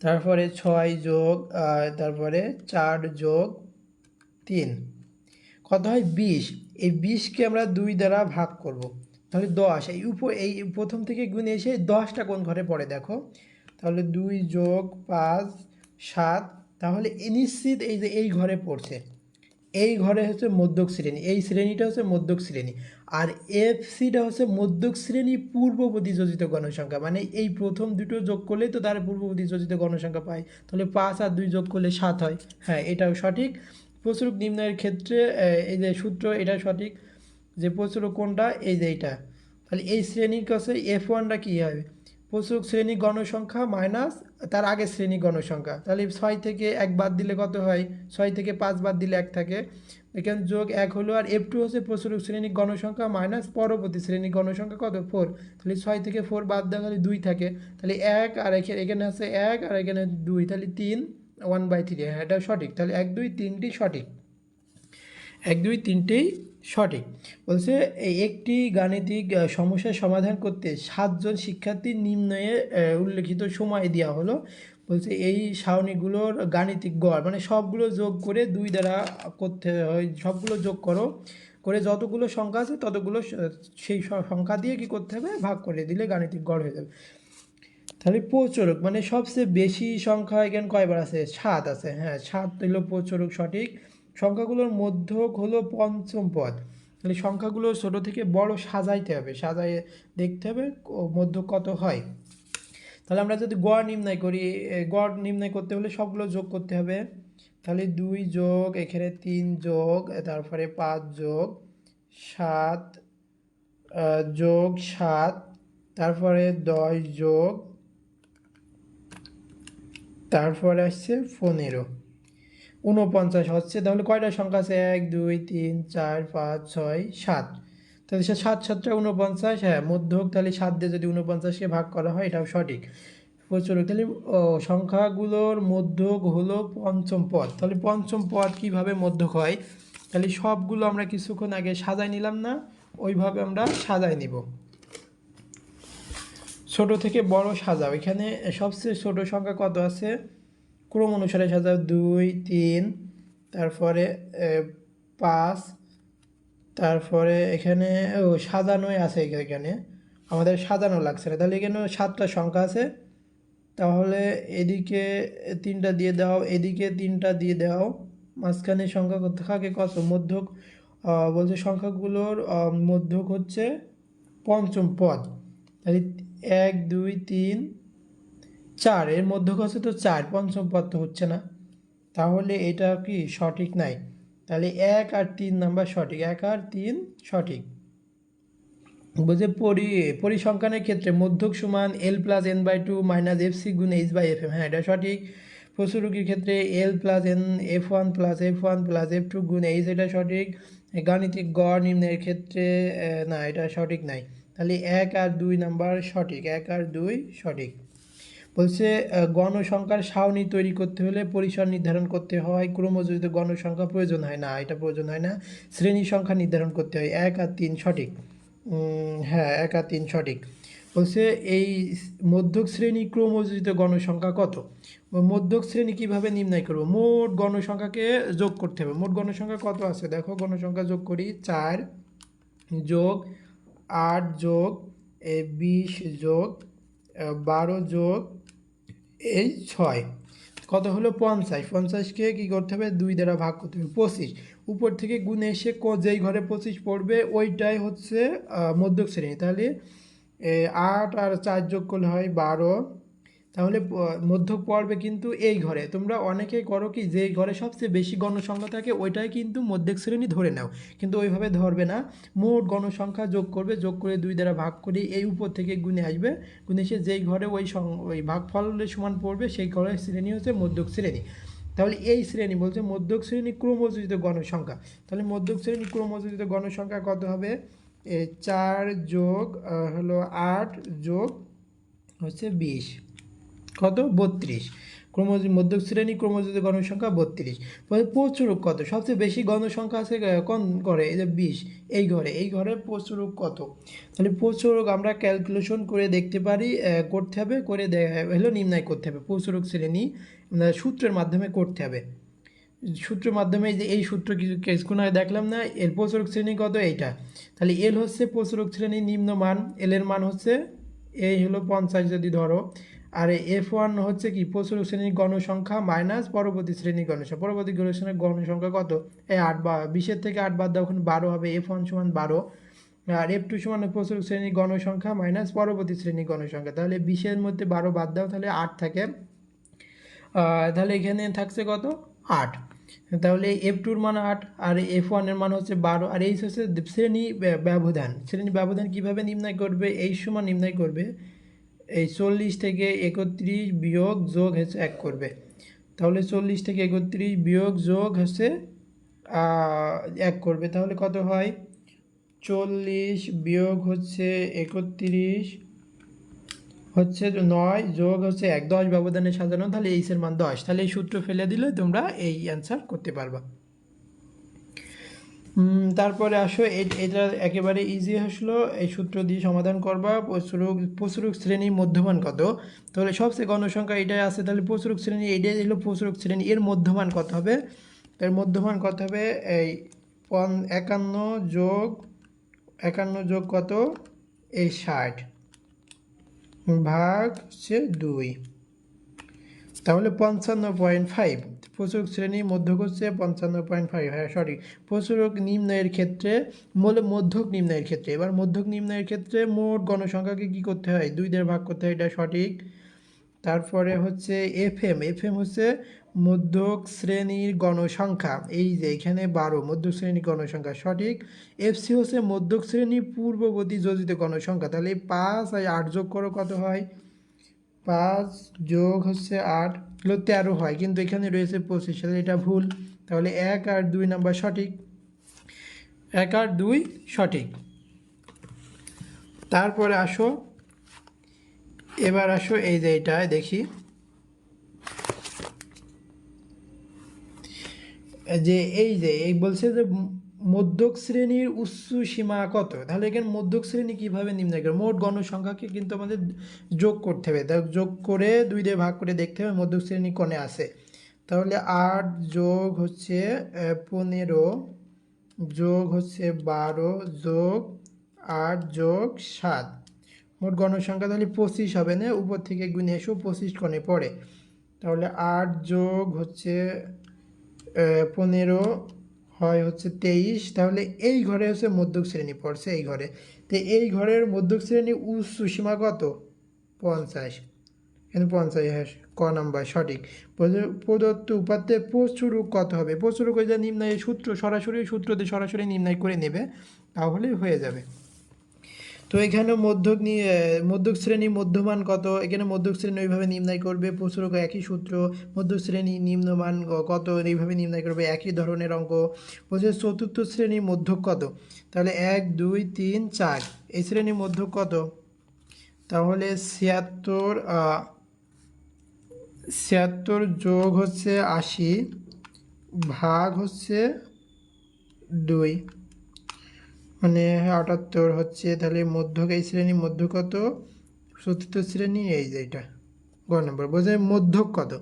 তারপরে 6 যোগ তারপরে 4 যোগ 3 কত হয় 20। এই 20কে আমরা 2 দ্বারা ভাগ করব, তাহলে 10। এই প্রথম থেকে গুণে এসে 10টা কোন ঘরে পড়ে দেখো, তাহলে 2 যোগ 5 7, তাহলে নিশ্চিত এই যে এই ঘরে পড়ছে, এই ঘরে হচ্ছে মধ্যক শ্রেণী, এই শ্রেণীটা হচ্ছে মধ্যক শ্রেণী। আর এফসিটা হচ্ছে মধ্যক শ্রেণী পূর্ববর্তী যোজিত গণসংখ্যা, মানে এই প্রথম দুটো যোগ করলেই তো তার পূর্ববর্তী যোজিত গণসংখ্যা পায়, তাহলে 5 আর 2 যোগ করলে 7 হয়, হ্যাঁ এটাও সঠিক। প্রচুরক নির্ণয়ের ক্ষেত্রে এই যে সূত্র এটা সঠিক, যে প্রচুরক কোনটা এই যে এইটা, তাহলে এই শ্রেণীর কাছে F1টা কী হবে প্রচুরক শ্রেণী গণসংখ্যা মাইনাস তার আগের শ্রেণী গণসংখ্যা, তাহলে 6 থেকে 1 বাদ দিলে কত হয়, 6 থেকে 5 বাদ দিলে 1 থাকে, এখানে যোগ 1 হলো। আর F2 হচ্ছে প্রচুরক শ্রেণী গণসংখ্যা মাইনাস পরবর্তী শ্রেণী গণসংখ্যা কত 4, তাহলে 6 থেকে 4 বাদ দেওয়া হলে 2 থাকে, তাহলে 1 আর এখানে আছে 1 আর এখানে 2, তাহলে 3 1/3, হ্যাঁ এটা সঠিক। তাহলে 1 2 3টি সঠিক, 1 2 3টেই সঠিক। বলছে একটি গাণিতিক সমস্যার সমাধান করতে 7 জন শিক্ষার্থীর নিম্নে উল্লেখিত সময় দেওয়া হলো। বলছে এই সারণীগুলোর গাণিতিক গড় মানে সবগুলো যোগ করে 2 দ্বারা করতে হয়, সবগুলো যোগ করে যতগুলো সংখ্যা আছে ততগুলো সেই সংখ্যা দিয়ে কি করতে হবে ভাগ করে দিলে গাণিতিক গড় হয়ে যাবে। তাহলে প্রচুরক মানে সবচেয়ে বেশি সংখ্যা এখানে কয়বার আছে 7 আছে, হ্যাঁ 7 হলো প্রচুরক সঠিক। সংখ্যাগুলোর মধ্যক হলো পঞ্চম পদ, তাহলে সংখ্যাগুলো ছোট থেকে বড় সাজাইতে হবে, সাজাই দেখতে হবে মধ্যক কত হয়। তাহলে আমরা যদি গড় নির্ণয় করি, গড় নির্ণয় করতে হলে সবগুলো যোগ করতে হবে, তাহলে 2 যোগ এখানে 3 যোগ তারপরে 5 যোগ 7 যোগ 7 তারপরে 10 যোগ তারপরে আসছে 15 49 হচ্ছে। তাহলে কয়টা সংখ্যা আছে 1 2 3 4 5 6 7, তাহলে 7 7টা 49, হ্যাঁ মধ্যক তাহলে 7 দিয়ে যদি 49কে ভাগ করা হয় এটাও সঠিক প্রচুরক। তাহলে সংখ্যাগুলোর মধ্যক হলো পঞ্চম পদ, তাহলে পঞ্চম পদ কিভাবে মধ্যক হয়, তাহলে সবগুলো আমরা কিছুক্ষণ আগে সাজাই নিলাম না, ওইভাবে আমরা সাজাই নিব। ছোট থেকে বড় সাজাও, এখানে সবচেয়ে ছোট সংখ্যা কত আছে ক্রম অনুসারে সাজাও 2 3 তারপরে 5, তারপরে এখানে সাজানোই আছে, এখানে আমাদের সাজানো লাগছে না, তাহলে এখানে 7টা সংখ্যা আছে, তাহলে এদিকে 3টা দিয়ে দাও এদিকে 3টা দিয়ে দাও, মাঝখানে সংখ্যা থাকে কত মধ্যক, বলছে সংখ্যাগুলোর মধ্যক হচ্ছে পঞ্চম পদ, তাহলে 1 2 3 4 এর মধ্যক আছে তো 4, পঞ্চম পদ তো হচ্ছে না, তাহলে এটা কি সঠিক নাই, তাহলে 1 আর 3 নাম্বার সঠিক, 1 আর 3 সঠিক। বলছে পরিসংখ্যানের ক্ষেত্রে মধ্যক সমান L plus N by two minus F C গুণ এইচ বাই এফ এম, হ্যাঁ এটা সঠিক। প্রচুরকের ক্ষেত্রে L plus N F one plus F two গুণ এইচ, এটা সঠিক। গাণিতিক গড় নির্ণয়ের ক্ষেত্রে না, এটা সঠিক নাই। তাহলে 1 আর 2 নাম্বার সঠিক, 1 আর 2 সঠিক। বলছে গণসংখ্যার সারণী তৈরি করতে হলে পরিসর নির্ধারণ করতে হয়, ক্রমযোজিত গণসংখ্যা প্রয়োজন হয় না, এটা প্রয়োজন হয় না। শ্রেণী সংখ্যা নির্ধারণ করতে হয়, 1 আর 3 সঠিক। হ্যাঁ 1 আর 3 সঠিক। বলছে এই মধ্যক শ্রেণী ক্রমযোজিত গণসংখ্যা কত? মধ্যক শ্রেণী কিভাবে নির্ণয় করব? মোট গণসংখ্যাকে যোগ করতে হবে। মোট গণসংখ্যা কত আছে দেখো, গণসংখ্যা যোগ করি, 4 যোগ 8 যোগ 20 যোগ 12 যোগ এই 6 কত হলো 50। 50কে কী করতে হবে, 2 দ্বারা ভাগ করতে হবে। 25 উপর থেকে গুণে এসে যেই ঘরে 25 পড়বে ওইটাই হচ্ছে মধ্যক শ্রেণী। তাহলে 8 আর 4 যোগ করলে হয় 12, তাহলে মধ্যক পড়বে কিন্তু এই ঘরে। তোমরা অনেকেই করো কি, যেই ঘরে সবচেয়ে বেশি গণসংখ্যা থাকে ওইটাই কিন্তু মধ্যক শ্রেণী ধরে নাও, কিন্তু ওইভাবে ধরবে না। মোট গণসংখ্যা যোগ করবে, যোগ করে 2 দ্বারা ভাগ করে এই উপর থেকে গুণে আসবে, গুণে এসে যেই ঘরে ওই ভাগফলের সমান পড়বে সেই ঘরের শ্রেণী হচ্ছে মধ্যক শ্রেণী। তাহলে এই শ্রেণী বলছে মধ্যক শ্রেণী ক্রমযোজিত গণসংখ্যা। তাহলে মধ্যক শ্রেণী ক্রমযোজিত গণসংখ্যা কত হবে, 4 যোগ হলো 8 যোগ হচ্ছে 20 কত 32। মধ্যক শ্রেণী ক্রমযোজিত গণসংখ্যা 32। প্রচুরক কত? সবচেয়ে বেশি গণসংখ্যা আছে কোন ঘরে, এই যে 20, এই ঘরে প্রচুরক কত? তাহলে প্রচুরক আমরা ক্যালকুলেশন করে দেখতে পারি, করতে হবে, করে হলো নির্ণয় করতে হবে। প্রচুরক শ্রেণী সূত্রের মাধ্যমে করতে হবে, সূত্রের মাধ্যমে। যে এই সূত্র কিছু দেখলাম না, এর প্রচুরক শ্রেণী কত, এইটা। তাহলে এল হচ্ছে প্রচুরক শ্রেণীর নিম্নমান, এল এর মান হচ্ছে এই হলো 50 যদি ধরো, আর এফ ওয়ান হচ্ছে কি প্রচুরক শ্রেণীর গণসংখ্যা মাইনাস পরবর্তী শ্রেণীর গণসংখ্যা। পরবর্তী শ্রেণীর গণসংখ্যা কত, এই 8 বা 20 থেকে 8 বাদ দাও, ওখানে 12 হবে, এফ ওয়ান সমান 12, আর এফ টু সমান প্রচুরক শ্রেণীর গণসংখ্যা মাইনাস পরবর্তী শ্রেণীর গণসংখ্যা। তাহলে 20-এর মধ্যে 12 বাদ দাও, তাহলে 8 থাকে। তাহলে এখানে থাকছে কত, 8। তাহলে এফ টুর মান 8 আর এফ ওয়ানের মান হচ্ছে 12, আর এই হচ্ছে শ্রেণী ব্যবধান। শ্রেণী ব্যবধান কীভাবে নির্ণয় করবে, এই সমান নির্ণয় করবে, এই 40 থেকে 31 বিয়োগ যোগ হচ্ছে 1 করবে। তাহলে 40 থেকে 31 বিয়োগ যোগ হচ্ছে 1 করবে, তাহলে কত হয়, 40 বিয়োগ হচ্ছে 31 হচ্ছে 9 যোগ হচ্ছে 1, 10 ব্যবধানে সাজানো, তাহলে এইচের মান 10। তাহলে এই সূত্র ফেলে দিলে তোমরা এই অ্যান্সার করতে পারবা। তারপরে আসো এটা একেবারে ইজি আসলো, এই সূত্র দিয়ে সমাধান করবা। প্রচুরক শ্রেণীর মধ্যমান কত? তাহলে সবচেয়ে গণসংখ্যা এটাই আছে, তাহলে প্রচুরক শ্রেণী এটাই হলো প্রচুরক শ্রেণী, এর মধ্যমান কত হবে? এর মধ্যমান কত হবে, এই 51 যোগ কত, এই 60 ভাগ হচ্ছে 2, তাহলে 55.5। প্রচুরক শ্রেণীর মধ্যক হচ্ছে 55.5, হ্যাঁ সঠিক। প্রচুরক নির্ণয়ের ক্ষেত্রে মধ্যক নির্ণয়ের ক্ষেত্রে, এবার মধ্যক নির্ণয়ের ক্ষেত্রে মোট গণসংখ্যাকে কী করতে হয়, 2 দিয়ে ভাগ করতে হয়, এটা সঠিক। তারপরে হচ্ছে এফএম হচ্ছে মধ্যক শ্রেণীর গণসংখ্যা, এই যে এখানে 12 মধ্যক শ্রেণীর গণসংখ্যা, সঠিক। এফসি হচ্ছে মধ্যক শ্রেণীর পূর্ববর্তী যোজিত গণসংখ্যা। তাহলে 5 আর 8 যোগ করো, কত হয়, 5 যোগ হচ্ছে 8 হলো 13 হয়, কিন্তু এখানে রয়েছে 25, তাহলে এটা ভুল। তাহলে 1 আর 2 নাম্বার সঠিক, 1 আর 2 সঠিক। তারপরে আসো, এবার আসো এই যে এটা দেখি, যে এই বলছে যে মধ্যক শ্রেণীর উচ্চ সীমা কত? তাহলে এখানে মধ্যক শ্রেণী কীভাবে নির্ণয় করে, মোট গণসংখ্যাকে কিন্তু আমাদের যোগ করতে হবে, তা যোগ করে 2 দিয়ে ভাগ করে দেখতে হবে মধ্যক শ্রেণী কোণে আছে। তাহলে 8 যোগ হচ্ছে 15 যোগ হচ্ছে 12 যোগ 8 যোগ 7, মোট গণসংখ্যা তাহলে 25 হবে না, উপর থেকে গুণে এসো 25 কোণে পড়ে। তাহলে 8 যোগ হচ্ছে 15 হয় হচ্ছে 23, তাহলে এই ঘরে হচ্ছে মধ্যক শ্রেণী পড়ছে, এই ঘরে। তো এই ঘরের মধ্যক শ্রেণী উচ্চ সীমা কত, 50, এখানে 50, হ্যাঁ ক নাম্বার সঠিক। প্রদত্ত উপাত্তে প্রচুরক কত হবে? প্রচুরক ওই যে নির্ণয়ের সূত্র, সূত্র দিয়ে সরাসরি নির্ণয় করে নেবে, তাহলে হয়ে যাবে। তো এখানে মধ্যক শ্রেণী মধ্যমান কত, এখানে মধ্যক শ্রেণী ওইভাবে নির্ণয় করবে, প্রচুরক একই সূত্র, মধ্যক শ্রেণী নিম্নমান কত এইভাবে নির্ণয় করবে, একই ধরনের অঙ্ক। বলছে চতুর্থ শ্রেণীর মধ্যক কত, তাহলে 1 2 3 4, এই শ্রেণীর মধ্যক কত, তাহলে 76, 76 যোগ হচ্ছে 80 ভাগ হচ্ছে 2, মানে 78 হচ্ছে। তাহলে মধ্যক এই শ্রেণীর মধ্য কত, চতুর্থ শ্রেণী, এই যে এটা গ নম্বর। বোঝে মধ্যক কত,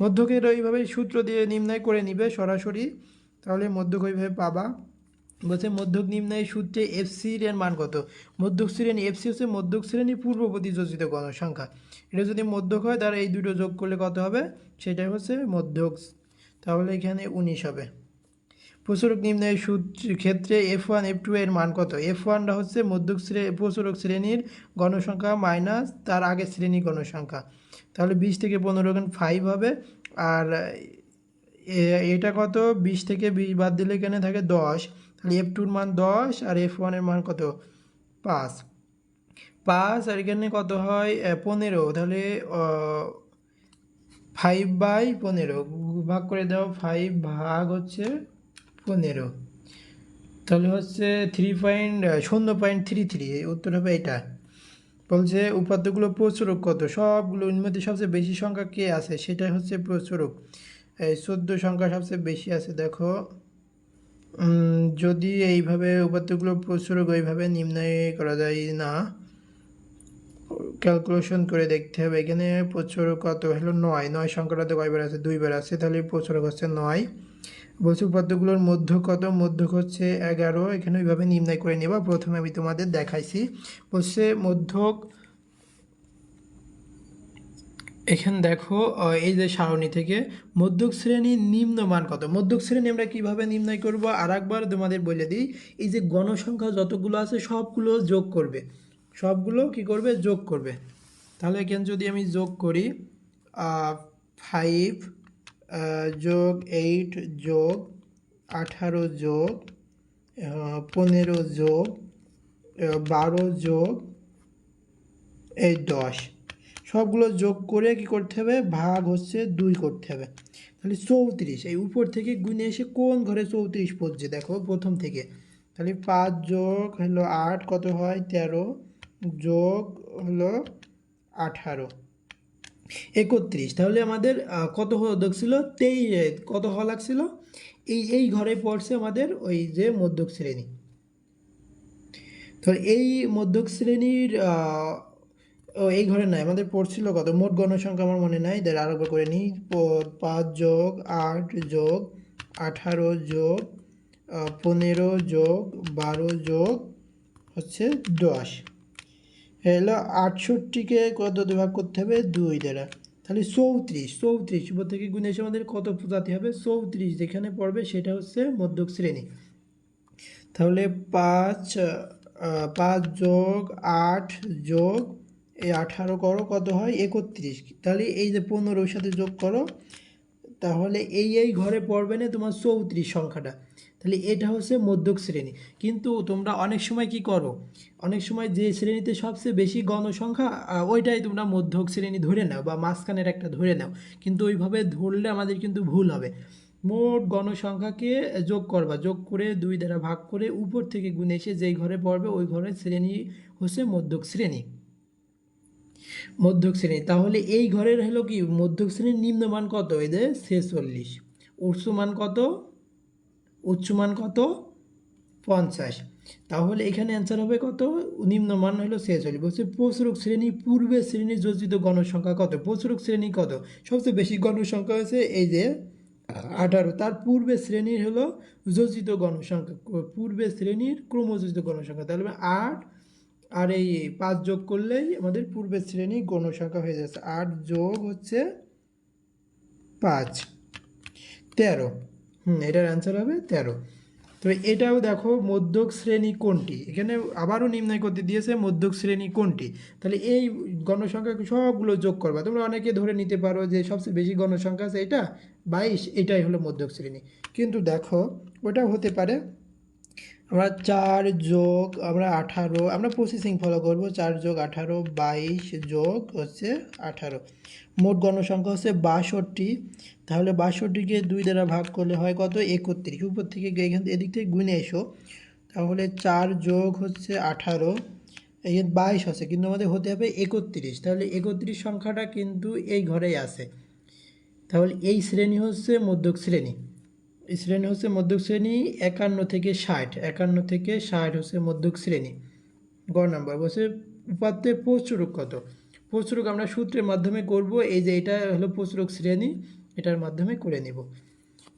মধ্যকের ওইভাবে সূত্র দিয়ে নির্ণয় করে নিবে সরাসরি, তাহলে মধ্যক ওইভাবে পাবা। বলছে মধ্যক নির্ণয় সূত্রে এফসির এর মান কত, মধ্যক শ্রেণী এফসি হচ্ছে মধ্যক শ্রেণী পূর্ববর্তী যোজিত গণসংখ্যা, এটা যদি মধ্যক হয় তাহলে এই দুটো যোগ করলে কত হবে, সেটাই হচ্ছে মধ্যক, তাহলে এখানে 19 হবে। প্রচুরক নির্ণয়ের ক্ষেত্রে F1 F2 এর মান কত, F1টা হচ্ছে প্রচুরক শ্রেণীর গণসংখ্যা মাইনাস তার আগের শ্রেণীর গণসংখ্যা, তাহলে 20 থেকে 15 গুণ 5 হবে। আর এটা কত, 20 থেকে 20 বাদ দিলে এখানে থাকে 10, তাহলে F2-র মান 10 আর F1 এর মান কত 5, 5 আর এখানে কত হয় 15, তাহলে 5/15 ভাগ করে দাও, 5 ভাগ হচ্ছে 15, তাহলে হচ্ছে 0.33, উত্তর হবে এটা। বলছে উপাত্তগুলো প্রচুরক কত, সবগুলোর মধ্যে সবচেয়ে বেশি সংখ্যা কে আছে, সেটাই হচ্ছে প্রচুরক, এই 14 সংখ্যা সবচেয়ে বেশি আছে। দেখো যদি এইভাবে উপাত্তগুলো প্রচুরক ওইভাবে নির্ণয় করা যায় না, ক্যালকুলেশন করে দেখতে হবে। এখানে প্রচুরক কত হলো 9, 9 সংখ্যাটাতে কয়বার আছে, 2বার আছে, তাহলে প্রচুরক হচ্ছে 9। বলছে উপাত্তগুলোর মধ্য কত, মধ্যক হচ্ছে 11, এখানে ওইভাবে নির্ণয় করে নেবা, প্রথমে আমি তোমাদের দেখাইছি। বলছে মধ্যক, এখানে দেখো এই যে সারণী থেকে মধ্যক শ্রেণীর নিম্নমান কত, মধ্যক শ্রেণী আমরা কিভাবে নির্ণয় করব আর একবার তোমাদের বলে দিই। এই যে গণসংখ্যা যতগুলো আছে সবগুলো যোগ করবে, সবগুলো কি করবে, যোগ করবে। তাহলে এখানে যদি আমি যোগ করি 5 যোগ 8 যোগ 18 যোগ 15 যোগ 12 যোগ এই 10, সবগুলো যোগ করে কি করতে হবে, ভাগ হচ্ছে 2 করতে হবে, তাহলে 34। এই উপর থেকে গুণে এসে কোন ঘরে 34 পড়ছে দেখো প্রথম থেকে, তাহলে 5 যোগ হলো 8 কত হয় 13 যোগ হলো 18 31, তাহলে আমাদের কত দেখছিল 23, কত হওয়া লাগছিল, এই ঘরে পড়ছে আমাদের ওই যে মধ্যক শ্রেণী। তো এই মধ্যক শ্রেণীর এই ঘরে নাই, আমাদের পড়ছিল কত, মোট গণসংখ্যা আমার মনে নাই, আরেকবার করে নিই, 5 যোগ 8 যোগ 18 যোগ 15 যোগ 12 যোগ হচ্ছে 10, এলো 68কে কত ভাগ করতে হবে 2 দ্বারা, তাহলে 34 উপর থেকে গুণে এসে আমাদের কত জাতি হবে 34, যেখানে পড়বে সেটা হচ্ছে মধ্যক শ্রেণী। তাহলে 5 যোগ 8 যোগ এই 18 করো কত হয় 31, তাহলে এই যে 15 সাথে যোগ করো, তাহলে এই ঘরে পড়বে না তোমার 34 সংখ্যাটা, তাহলে এটা হচ্ছে মধ্যক শ্রেণী। কিন্তু তোমরা অনেক সময় কি করো, অনেক সময় যে শ্রেণীতে সবচেয়ে বেশি গণসংখ্যা ওইটাই তোমরা মধ্যক শ্রেণী ধরে নাও বা মাঝখানের একটা ধরে নাও, কিন্তু ওইভাবে ধরলে আমাদের কিন্তু ভুল হবে। মোট গণসংখ্যাকে যোগ করবা, যোগ করে 2 দ্বারা ভাগ করে উপর থেকে গুণে এসে যেই ঘরে পড়বে ওই ঘরের শ্রেণী হচ্ছে মধ্যক শ্রেণী, মধ্যক শ্রেণী। তাহলে এই ঘরের হলো কি মধ্যক শ্রেণীর নিম্নমান কত, এই যে 46, উচ্চমান কত, উচ্চমান কত 50, তাহলে এখানে অ্যান্সার হবে কত, নিম্নমান হলো 46। বলছে প্রচুরক শ্রেণী পূর্বের শ্রেণীর যোজিত গণসংখ্যা কত, প্রচুরক শ্রেণী কত, সবচেয়ে বেশি গণসংখ্যা হচ্ছে এই যে 18, তার পূর্বের শ্রেণীর হলো যোজিত গণসংখ্যা, পূর্বের শ্রেণীর ক্রমযোজিত গণসংখ্যা, তাহলে 8 আর এই 5 যোগ করলেই আমাদের পূর্বের শ্রেণী গণসংখ্যা হয়ে যাচ্ছে, 8 যোগ হচ্ছে 5 13, এটার অ্যান্সার হবে 13। তো এটাও দেখো মধ্যক শ্রেণী কোনটি, এখানে আবারও নির্ণয় করতে দিয়েছে মধ্যক শ্রেণী কোনটি, তাহলে এই গণসংখ্যা সবগুলো যোগ করবা, তোমরা অনেকে ধরে নিতে পারো যে সবচেয়ে বেশি গণসংখ্যা আছে এটা 22, এটাই হলো মধ্যক শ্রেণী, কিন্তু দেখো ওটাও হতে পারে, আমরা 4 যোগ আমরা 18 আমরা প্রসেসিং ফলো করব। 4 যোগ 18 22 যোগ হচ্ছে 18, মোট গণসংখ্যা হচ্ছে 62। তাহলে 62কে 2 দ্বারা ভাগ করলে হয় কত? 31। উপর থেকে এখান এদিক থেকে গুণে এসো, তাহলে 4 যোগ হচ্ছে 18, এখানে 22 আছে কিন্তু আমাদের হতে হবে 31। তাহলে 31 সংখ্যাটা কিন্তু এই ঘরেই আছে। তাহলে এই শ্রেণী হচ্ছে মধ্যক শ্রেণী। এই শ্রেণী হচ্ছে মধ্যক শ্রেণী 51 থেকে 60, 51 থেকে 60 হচ্ছে মধ্যক শ্রেণী। গ নাম্বার বলছে উপাত্তের প্রচুরক কত? প্রচুরক আমরা সূত্রের মাধ্যমে করব। এই যে এটা হলো প্রচুরক শ্রেণী, এটার মাধ্যমে করে নিব।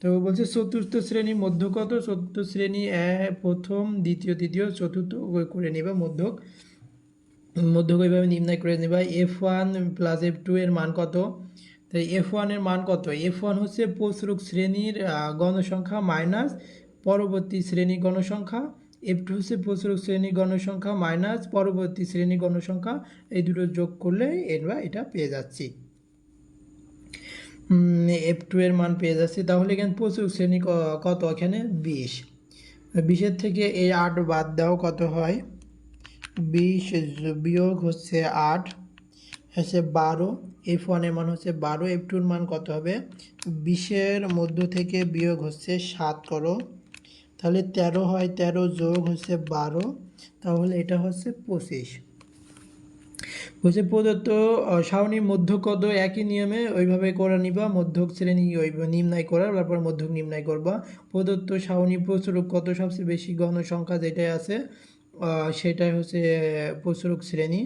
তো বলছে চতুর্থ শ্রেণী মধ্য কত? চতুর্থ শ্রেণী প্রথম, দ্বিতীয়, তৃতীয়, চতুর্থ করে নেবা মধ্যক। মধ্যক ওইভাবে নির্ণয় করে নেবা। F1 প্লাস F2 এর মান কত? তাই F1 এর মান কত? F1 হচ্ছে প্রচুরক শ্রেণীর গণসংখ্যা মাইনাস পরবর্তী শ্রেণীর গণসংখ্যা। F2 হচ্ছে প্রচুরক শ্রেণীর গণসংখ্যা মাইনাস পরবর্তী শ্রেণীর গণসংখ্যা। এই দুটো যোগ করলে আমরা এটা পেয়ে যাচ্ছি, F2 এর মান পেয়ে যাচ্ছি। তাহলে এখানে প্রচুরক শ্রেণী কত? এখানে 20। 20-এর থেকে এই 8 বাদ দাও, কত হয়? 20 বিয়োগ হচ্ছে 8 হচ্ছে 12। F1 এর মান হচ্ছে 12, F2 এর মান কত হবে? 20-এর মধ্য থেকে বিয়োগ হচ্ছে 7 করো, তাহলে 13 হয়। 13 যোগ হচ্ছে 12, তাহলে এটা হচ্ছে 25। বলছে প্রদত্ত সারণীর মধ্যক কত? একই নিয়মে ওইভাবে করে নিবা, মধ্যক শ্রেণী ওই নির্ণয় করার, তারপর মধ্যক নির্ণয় করবা। প্রদত্ত সারণী প্রচুরক কত? সবচেয়ে বেশি গণসংখ্যা যেটাই আছে সেটাই হচ্ছে প্রচুরক শ্রেণী।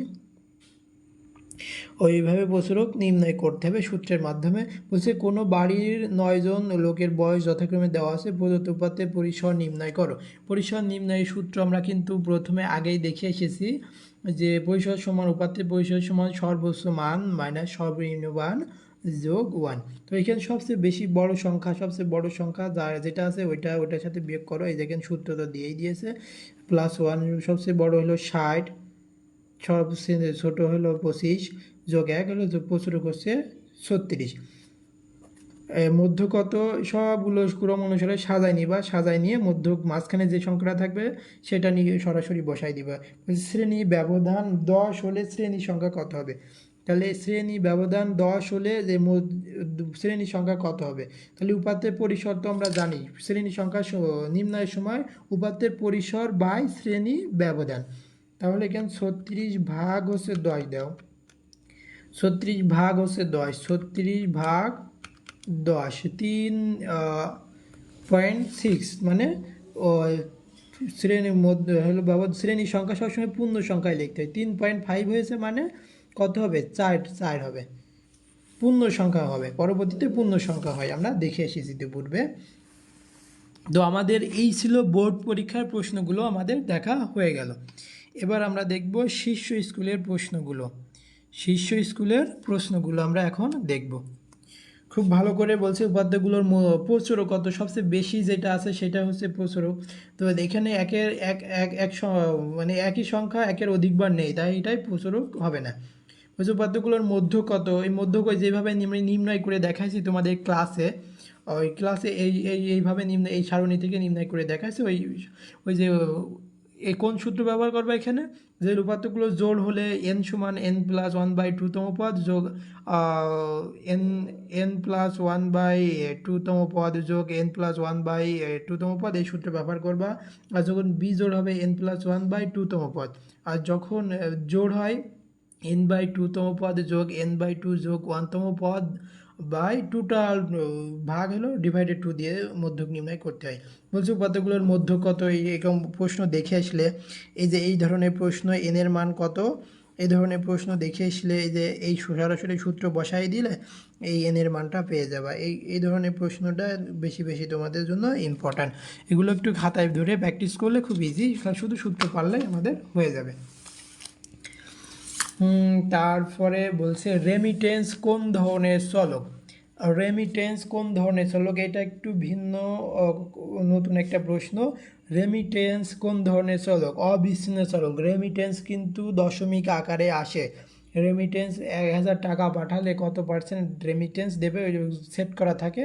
ওইভাবে প্রচুরক নির্ণয় করতে হবে সূত্রের মাধ্যমে। বলছে কোনো বাড়ির 9 জন লোকের বয়স যথাক্রমে দেওয়া আছে, প্রদত্ত উপাত্তের পরিসর নির্ণয় করো। পরিসর নির্ণয়ের সূত্র আমরা কিন্তু প্রথমে আগেই দেখে এসেছি যে পরিসর সমান উপাত্তের পরিসর সমান সর্বোচ্চ মান মাইনাস সর্বনিম্ন মান যোগ 1। তো এখানে সবচেয়ে বেশি বড় সংখ্যা, সবচেয়ে বড় সংখ্যা যেটা আছে ওইটার সাথে বিয়োগ করো। এই দেখেন সূত্র তো দিয়েই দিয়েছে, +1। সবচেয়ে বড় হলো 60, সবচেয়ে ছোট হলো 25, যোগ 1 হলো প্রচুরক হচ্ছে 36। মধ্য কত? সবগুলো ক্রম অনুসারে সাজায় নিবা, সাজায় নিয়ে মধ্য মাঝখানে যে সংখ্যাটা থাকবে সেটা নিয়ে সরাসরি বসাই দিবা। শ্রেণী ব্যবধান 10 হলে শ্রেণী সংখ্যা কত হবে? তাহলে শ্রেণী ব্যবধান 10 হলে যে শ্রেণী সংখ্যা কত হবে? তাহলে উপাত্তের পরিসর তো আমরা জানি, শ্রেণী সংখ্যা নির্ণয়ের সময় উপাত্তের পরিসর বাই শ্রেণী ব্যবধান। তাহলে এখানে 36 ভাগ হচ্ছে 10 দাও, 36 ভাগ হচ্ছে 10, 36 ভাগ 10 3.6, মানে শ্রেণীর মধ্যে হলো শ্রেণীর সংখ্যা সবসময় পূর্ণ সংখ্যায় লিখতে হয়। 3.5 হয়েছে মানে কত হবে? 4 হবে, পূর্ণ সংখ্যা হবে, পরবর্তীতে পূর্ণ সংখ্যা হয়, আমরা দেখে এসেছি পূর্বে। তো আমাদের এই ছিল বোর্ড পরীক্ষার প্রশ্নগুলো, আমাদের দেখা হয়ে গেল। এবার আমরা দেখব শীর্ষ স্কুলের প্রশ্নগুলো। শীর্ষ স্কুলের প্রশ্নগুলো আমরা এখন দেখব। খুব ভালো করে বলছে উপাত্তগুলোর প্রচুরক কত? সবচেয়ে বেশি যেটা আছে সেটা হচ্ছে প্রচুরক। তো এখানে একের মানে একই সংখ্যা একের অধিকবার নেই, তাই এটাই প্রচুরক হবে না। বলছে উপাত্তগুলোর মধ্য কত? এই মধ্যক যেভাবে নির্ণয় করে দেখাইছি তোমাদের ক্লাসে, ওই ক্লাসে এইভাবে এই সারণী থেকে নির্ণয় করে দেখাইছি। ওই যে কোন সূত্র ব্যবহার করবে এখানে? যে উপাত্তগুলো জোড় হলে n সমান n+1/2 তম পদ যোগ n+1/2 তম পদ যোগ n+1/2 তম পদ, এই সূত্র ব্যবহার করবা। আর যখন বিজোড় হবে n+1/2 তম পদ, আর যখন জোড় হয় n/2 তম পদ যোগ n/2 যোগ 1 তম পদ বাই টোটাল ভাগ হলো /2 দিয়ে মধ্যক নির্ণয় করতে হয়। বলছে উপাত্তগুলোর মধ্যক কত? এরকম প্রশ্ন দেখে আসলে এই যে এই ধরনের প্রশ্ন n এর মান কত, এই ধরনের প্রশ্ন দেখে আসলে এই যে এই সরাসরি সূত্র বসাই দিলে এই n এর মানটা পেয়ে যাবা। এই ধরনের প্রশ্নটা বেশি বেশি তোমাদের জন্য ইম্পর্ট্যান্ট। এগুলো একটু খাতায় ধরে প্র্যাকটিস করলে খুব ইজি, শুধু সূত্র পারলে আমাদের হয়ে যাবে। তারপরে বলছে রেমিটেন্স কোন ধরনের চলক? রেমিটেন্স কোন ধরনের চলক? এটা একটু ভিন্ন, নতুন একটা প্রশ্ন। রেমিটেন্স কোন ধরনের চলক? অবিচ্ছিন্ন চলক। রেমিটেন্স কিন্তু দশমিক আকারে আসে। রেমিটেন্স 1000 টাকা পাঠালে কত % রেমিটেন্স দেবে সেট করা থাকে,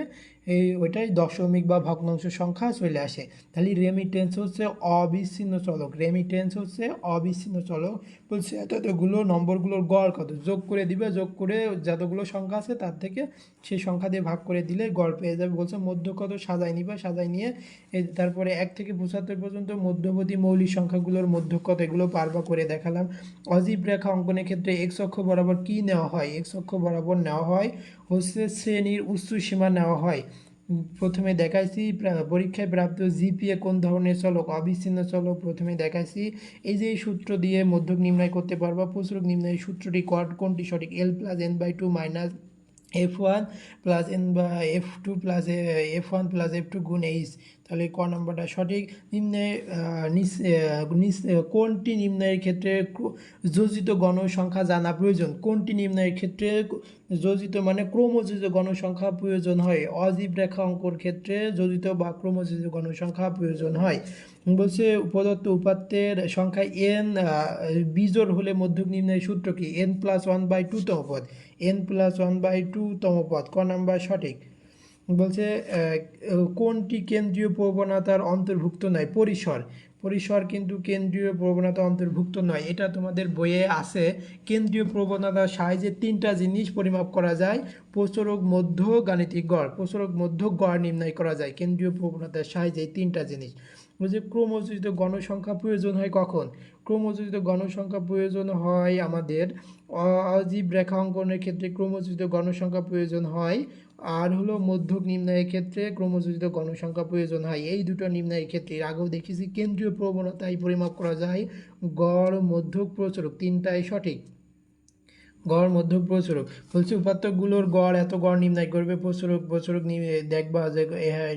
ওইটাই দশমিক বা ভগ্নাংশ সংখ্যা চলে আসে। তাহলে রেমিটেন্স হচ্ছে অবিচ্ছিন্ন চলক, রেমিটেন্স হচ্ছে অবিচ্ছিন্ন চলক। বলছে এতগুলো নম্বরগুলোর গড় কত, যোগ করে দিবে, যোগ করে যতগুলো সংখ্যা আছে তার থেকে সেই সংখ্যা দিয়ে ভাগ করে দিলে গড় পেয়ে যাবে। বলছে মধ্য কত, সাজায় নিবা, সাজায় নিয়ে তারপরে 1 থেকে 75 পর্যন্ত মধ্যবর্তী মৌলিক সংখ্যাগুলোর মধ্য কত এগুলো পারবা করে দেখালাম। অজীব রেখা অঙ্কনের ক্ষেত্রে এক্স অক্ষ বরাবর কি নেওয়া হয়, এক্স অক্ষ বরাবর নেওয়া হয় হচ্ছে শ্রেণীর উচ্চ সীমা নেওয়া হয়। প্রথমে দেখাইছি পরীক্ষায় প্রাপ্ত জিপিএ কোন ধরনের চলক, অবিচ্ছিন্ন চলক। প্রথমে দেখাইছি এই যে সূত্র দিয়ে মধ্যক নির্ণয় করতে পারবা। প্রচুরক নির্ণয়ের সূত্রটি কোনটি সঠিক, L+N/2 minus F1 plus N বা F2 plus F1 plus F2 গুণ H। তাহলে ক নম্বরটা সঠিক। নিম্নে কোনটি নির্ণয়ের ক্ষেত্রে যোজিত গণসংখ্যা জানা প্রয়োজন, কোনটি নির্ণয়ের ক্ষেত্রে যোজিত মানে ক্রমযোজিত গণসংখ্যা প্রয়োজন হয়, অজীব রেখা অঙ্কর ক্ষেত্রে যোজিত বা ক্রমযোজিত গণসংখ্যা প্রয়োজন হয়। বলছে প্রদত্ত উপাত্তের সংখ্যা n বিজোড় হলে মধ্যক নির্ণয়ের সূত্র কি, n+1/2 তম পদ, n+1/2 তম পদ। ক নাম্বার সঠিক। বলছে কোনটি কেন্দ্রীয় প্রবণতার অন্তর্ভুক্ত নয়, পরিসর, পরিসর কিন্তু কেন্দ্রীয় প্রবণতা অন্তর্ভুক্ত নয়। এটা তোমাদের বইয়ে আছে। কেন্দ্রীয় প্রবণতার সাহায্যে 3টা জিনিস পরিমাপ করা যায়, প্রচুরক, মধ্য, গাণিতিক গড়। প্রচুরক, মধ্য, গড় নির্ণয় করা যায় কেন্দ্রীয় প্রবণতার সাহায্যে, এই 3টা জিনিস। বলছে ক্রমযোজিত গণসংখ্যা প্রয়োজন হয় কখন, ক্রমযোজিত গণসংখ্যা প্রয়োজন হয় আমাদের অজীব রেখা অঙ্কনের ক্ষেত্রে ক্রমযোজিত গণসংখ্যা প্রয়োজন হয়, আর হলো মধ্যক নির্ণয়ের ক্ষেত্রে ক্রমযোজিত গণসংখ্যা প্রয়োজন হয়। এই দুটো নির্ণয়ের ক্ষেত্রে আগেও দেখেছি কেন্দ্রীয় প্রবণতায় পরিমাপ করা যায় গড়, মধ্যক, প্রচুরক, 3টাই সঠিক। গড়, মধ্যক, প্রচুরক। বলছে উপাত্তগুলোর গড়, এত গড় নির্ণয় করবে। প্রচুরক, প্রচুরক দেখবা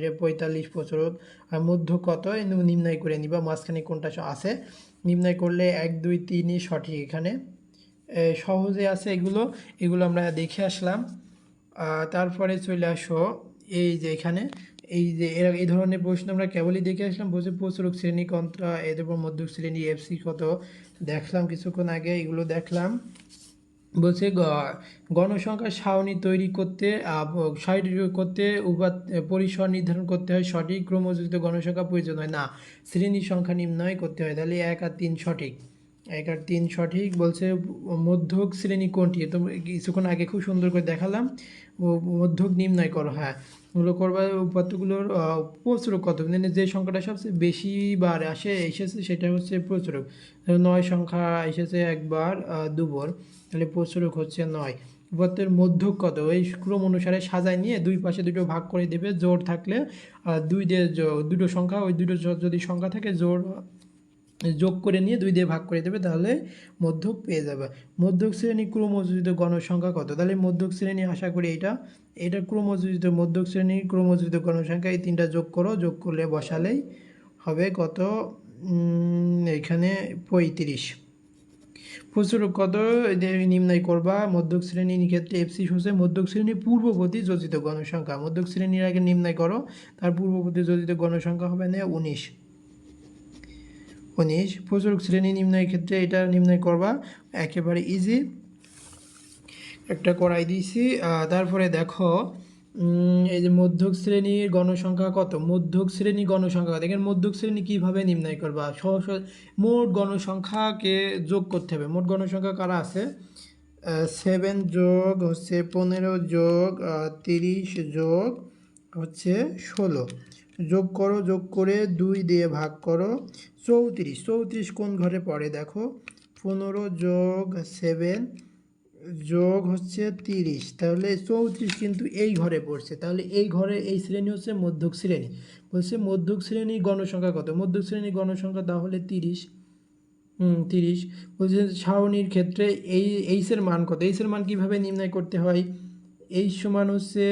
যে 45 প্রচুরক, আর মধ্য কত নির্ণয় করে নিবা, মাঝখানে কোনটা আছে নির্ণয় করলে 1 2 3ই সঠিক। এখানে সহজে আছে এগুলো, এগুলো আমরা দেখে আসলাম। তারপরে চলে আসো এই যে এখানে এই ধরনের প্রশ্ন আমরা কেবলই দেখে আসলাম। বলছে প্রচুরক শ্রেণী কন্ত্রা, এদের পর মধ্যক শ্রেণী এফসি কত দেখলাম কিছুক্ষণ আগে, এগুলো দেখলাম। বলছে গণসংখ্যার সারণী তৈরি করতে পরিসর নির্ধারণ করতে হয় সঠিক, ক্রমযোজিত গণসংখ্যা প্রয়োজন হয় না, শ্রেণী সংখ্যা নির্ণয় করতে হয়। তাহলে 1 আর 3 সঠিক, 1 আর 3 সঠিক। বলছে মধ্যক শ্রেণী কোনটি, তোমরা কিছুক্ষণ আগে খুব সুন্দর করে দেখালাম। মধ্যক নির্ণয় করো, হ্যাঁ ওগুলো করবা। উপাত্তগুলোর প্রচুরক কত, মানে যে সংখ্যাটা সবচেয়ে বেশি বার এসেছে সেটা হচ্ছে প্রচুরক। 9 সংখ্যা এসেছে একবার, দুবার, তাহলে প্রচুরক হচ্ছে 9। উপাত্তের মধ্যক কত, এই ক্রম অনুসারে সাজায় নিয়ে দুই পাশে দুটো ভাগ করে দেবে, জোড় থাকলে দুটো সংখ্যা, ওই দুটো যদি সংখ্যা থাকে যোগ করে নিয়ে 2 দিয়ে ভাগ করে দেবে, তাহলে মধ্যক পেয়ে যাবে। মধ্যক শ্রেণী ক্রমযোজিত গণসংখ্যা কত, তাহলে মধ্যক শ্রেণী আশা করি এটা ক্রমযোজিত, মধ্যক শ্রেণী ক্রমযোজিত গণসংখ্যা, এই 3টা যোগ করো, যোগ করলে বসালেই হবে কত, এখানে 35। প্রচুরক কত নির্ণয় করবা, মধ্যক শ্রেণীর ক্ষেত্রে এফসি হচ্ছে মধ্যক শ্রেণীর পূর্ববর্তী যোজিত গণসংখ্যা। মধ্যক শ্রেণীর আগে নির্ণয় করো, তার পূর্ববর্তী যোজিত গণসংখ্যা হবে না 19। প্রচুরক শ্রেণী নির্ণয়ের ক্ষেত্রে এটা নির্ণয় করবা, একেবারে ইজি, একটা করাই দিয়েছি। তারপরে দেখো এই যে মধ্যক শ্রেণীর গণসংখ্যা কত, মধ্যক শ্রেণী গণসংখ্যা দেখেন, মধ্যক শ্রেণী কিভাবে নির্ণয় করবা, মোট গণসংখ্যাকে যোগ করতে হবে। মোট গণসংখ্যা কারা আছে, 7 যোগ হচ্ছে 15 যোগ 30 যোগ হচ্ছে 16, যোগ করো, যোগ করে 2 দিয়ে ভাগ করো, 34। 34 কোন ঘরে পড়ে দেখো, 15 যোগ 7 যোগ হচ্ছে 30, তাহলে 34 কিন্তু এই ঘরে পড়ছে। তাহলে এই ঘরে এই শ্রেণী হচ্ছে মধ্যক শ্রেণী। বলছে মধ্যক শ্রেণীর গণসংখ্যা কত, মধ্যক শ্রেণীর গণসংখ্যা তাহলে 30। 30 বলছে সারণীর ক্ষেত্রে এইচের মান কত, এইচের মান কিভাবে নির্ণয় করতে হয়, এইচ সমান হচ্ছে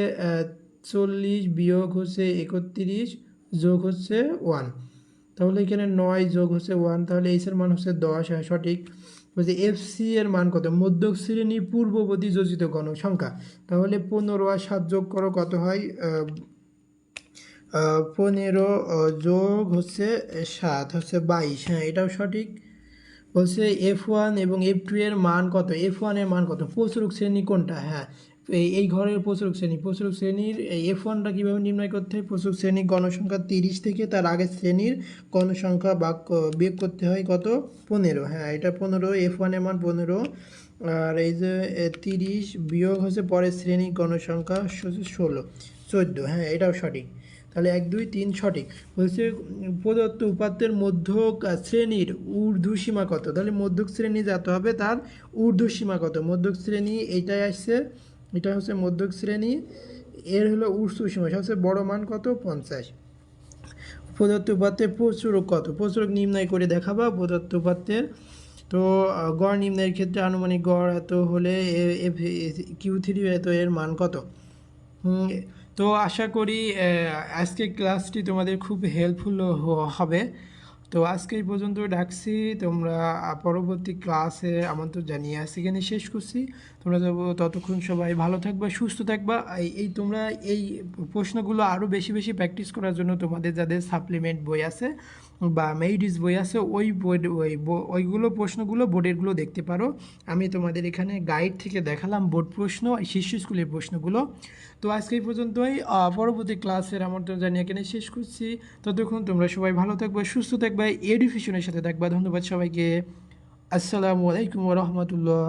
40 বিয়োগ হচ্ছে 31 যোগ হচ্ছে 1, তাহলে এখানে 9 যোগ হচ্ছে 1, তাহলে এইচের মান হচ্ছে 10, হ্যাঁ সঠিক। বলছে এফসি এর মান কত, মধ্যক শ্রেণীর পূর্ববর্তী যোজিত গণসংখ্যা, তাহলে 15 আর 7 যোগ করো কত হয়, 15 যোগ হচ্ছে 7 হচ্ছে 22, হ্যাঁ এটাও সঠিক। বলছে F1 এবং F2 এর মান কত, F1 এর মান কত, প্রচুরক শ্রেণী কোনটা, হ্যাঁ এই ঘরের প্রচুরক শ্রেণীর F1টা কীভাবে নির্ণয় করতে হয়? প্রচুরক শ্রেণীর গণসংখ্যা 30 থেকে তার আগের শ্রেণীর গণসংখ্যা বিয়োগ করতে হয় কত? 15। হ্যাঁ, এটা 15, F1 এর মান 15। আর এই যে 30 বিয়োগ হচ্ছে পরের শ্রেণীর গণসংখ্যা 14। হ্যাঁ, এটাও সঠিক। তাহলে 1 2 3 সঠিক। বলছে প্রদত্ত উপাত্তের মধ্যক শ্রেণীর ঊর্ধ্বসীমা কত? তাহলে মধ্যক শ্রেণী যেতে হবে তার ঊর্ধ্বসীমা কত? মধ্যক শ্রেণী এইটাই আসছে, এটা হচ্ছে মধ্যক শ্রেণী, এর হলো ঊর্ধ্বসীমা সবচেয়ে বড় মান কত? 50। প্রদত্ত উপাত্তের প্রচুরক কত? প্রচুরক নির্ণয় করে দেখাবা প্রদত্ত উপাত্তের। তো গড় নির্ণয়ের ক্ষেত্রে আনুমানিক গড় এত হলে Q3 এত এর মান কত? তো আশা করি আজকের ক্লাসটি তোমাদের খুব হেল্পফুল হবে। তো আজকে এই পর্যন্ত রাখছি, তোমরা পরবর্তী ক্লাসে আমন্ত্রণ জানিয়ে আজকে শেষ করছি। তোমরা ততক্ষণ সবাই ভালো থাকবা, সুস্থ থাকবা। তোমরা এই প্রশ্নগুলো আরও বেশি বেশি প্র্যাকটিস করার জন্য তোমাদের যাদের সাপ্লিমেন্ট বই আছে বা মেইডিস বই আছে ওইগুলো প্রশ্নগুলো বোর্ডেরগুলো দেখতে পারো। আমি তোমাদের এখানে গাইড থেকে দেখালাম বোর্ড প্রশ্ন, শীর্ষ স্কুলের প্রশ্নগুলো। তো আজকে এই পর্যন্তই, পরবর্তী ক্লাসের আমন্ত্রণ জানিয়ে এখানে শেষ করছি। ততক্ষণ তোমরা সবাই ভালো থাকবে, সুস্থ থাকবে, এডুকেশনের সাথে থাকবা। ধন্যবাদ সবাইকে। আসসালামু আলাইকুম ওয়া রাহমাতুল্লাহ।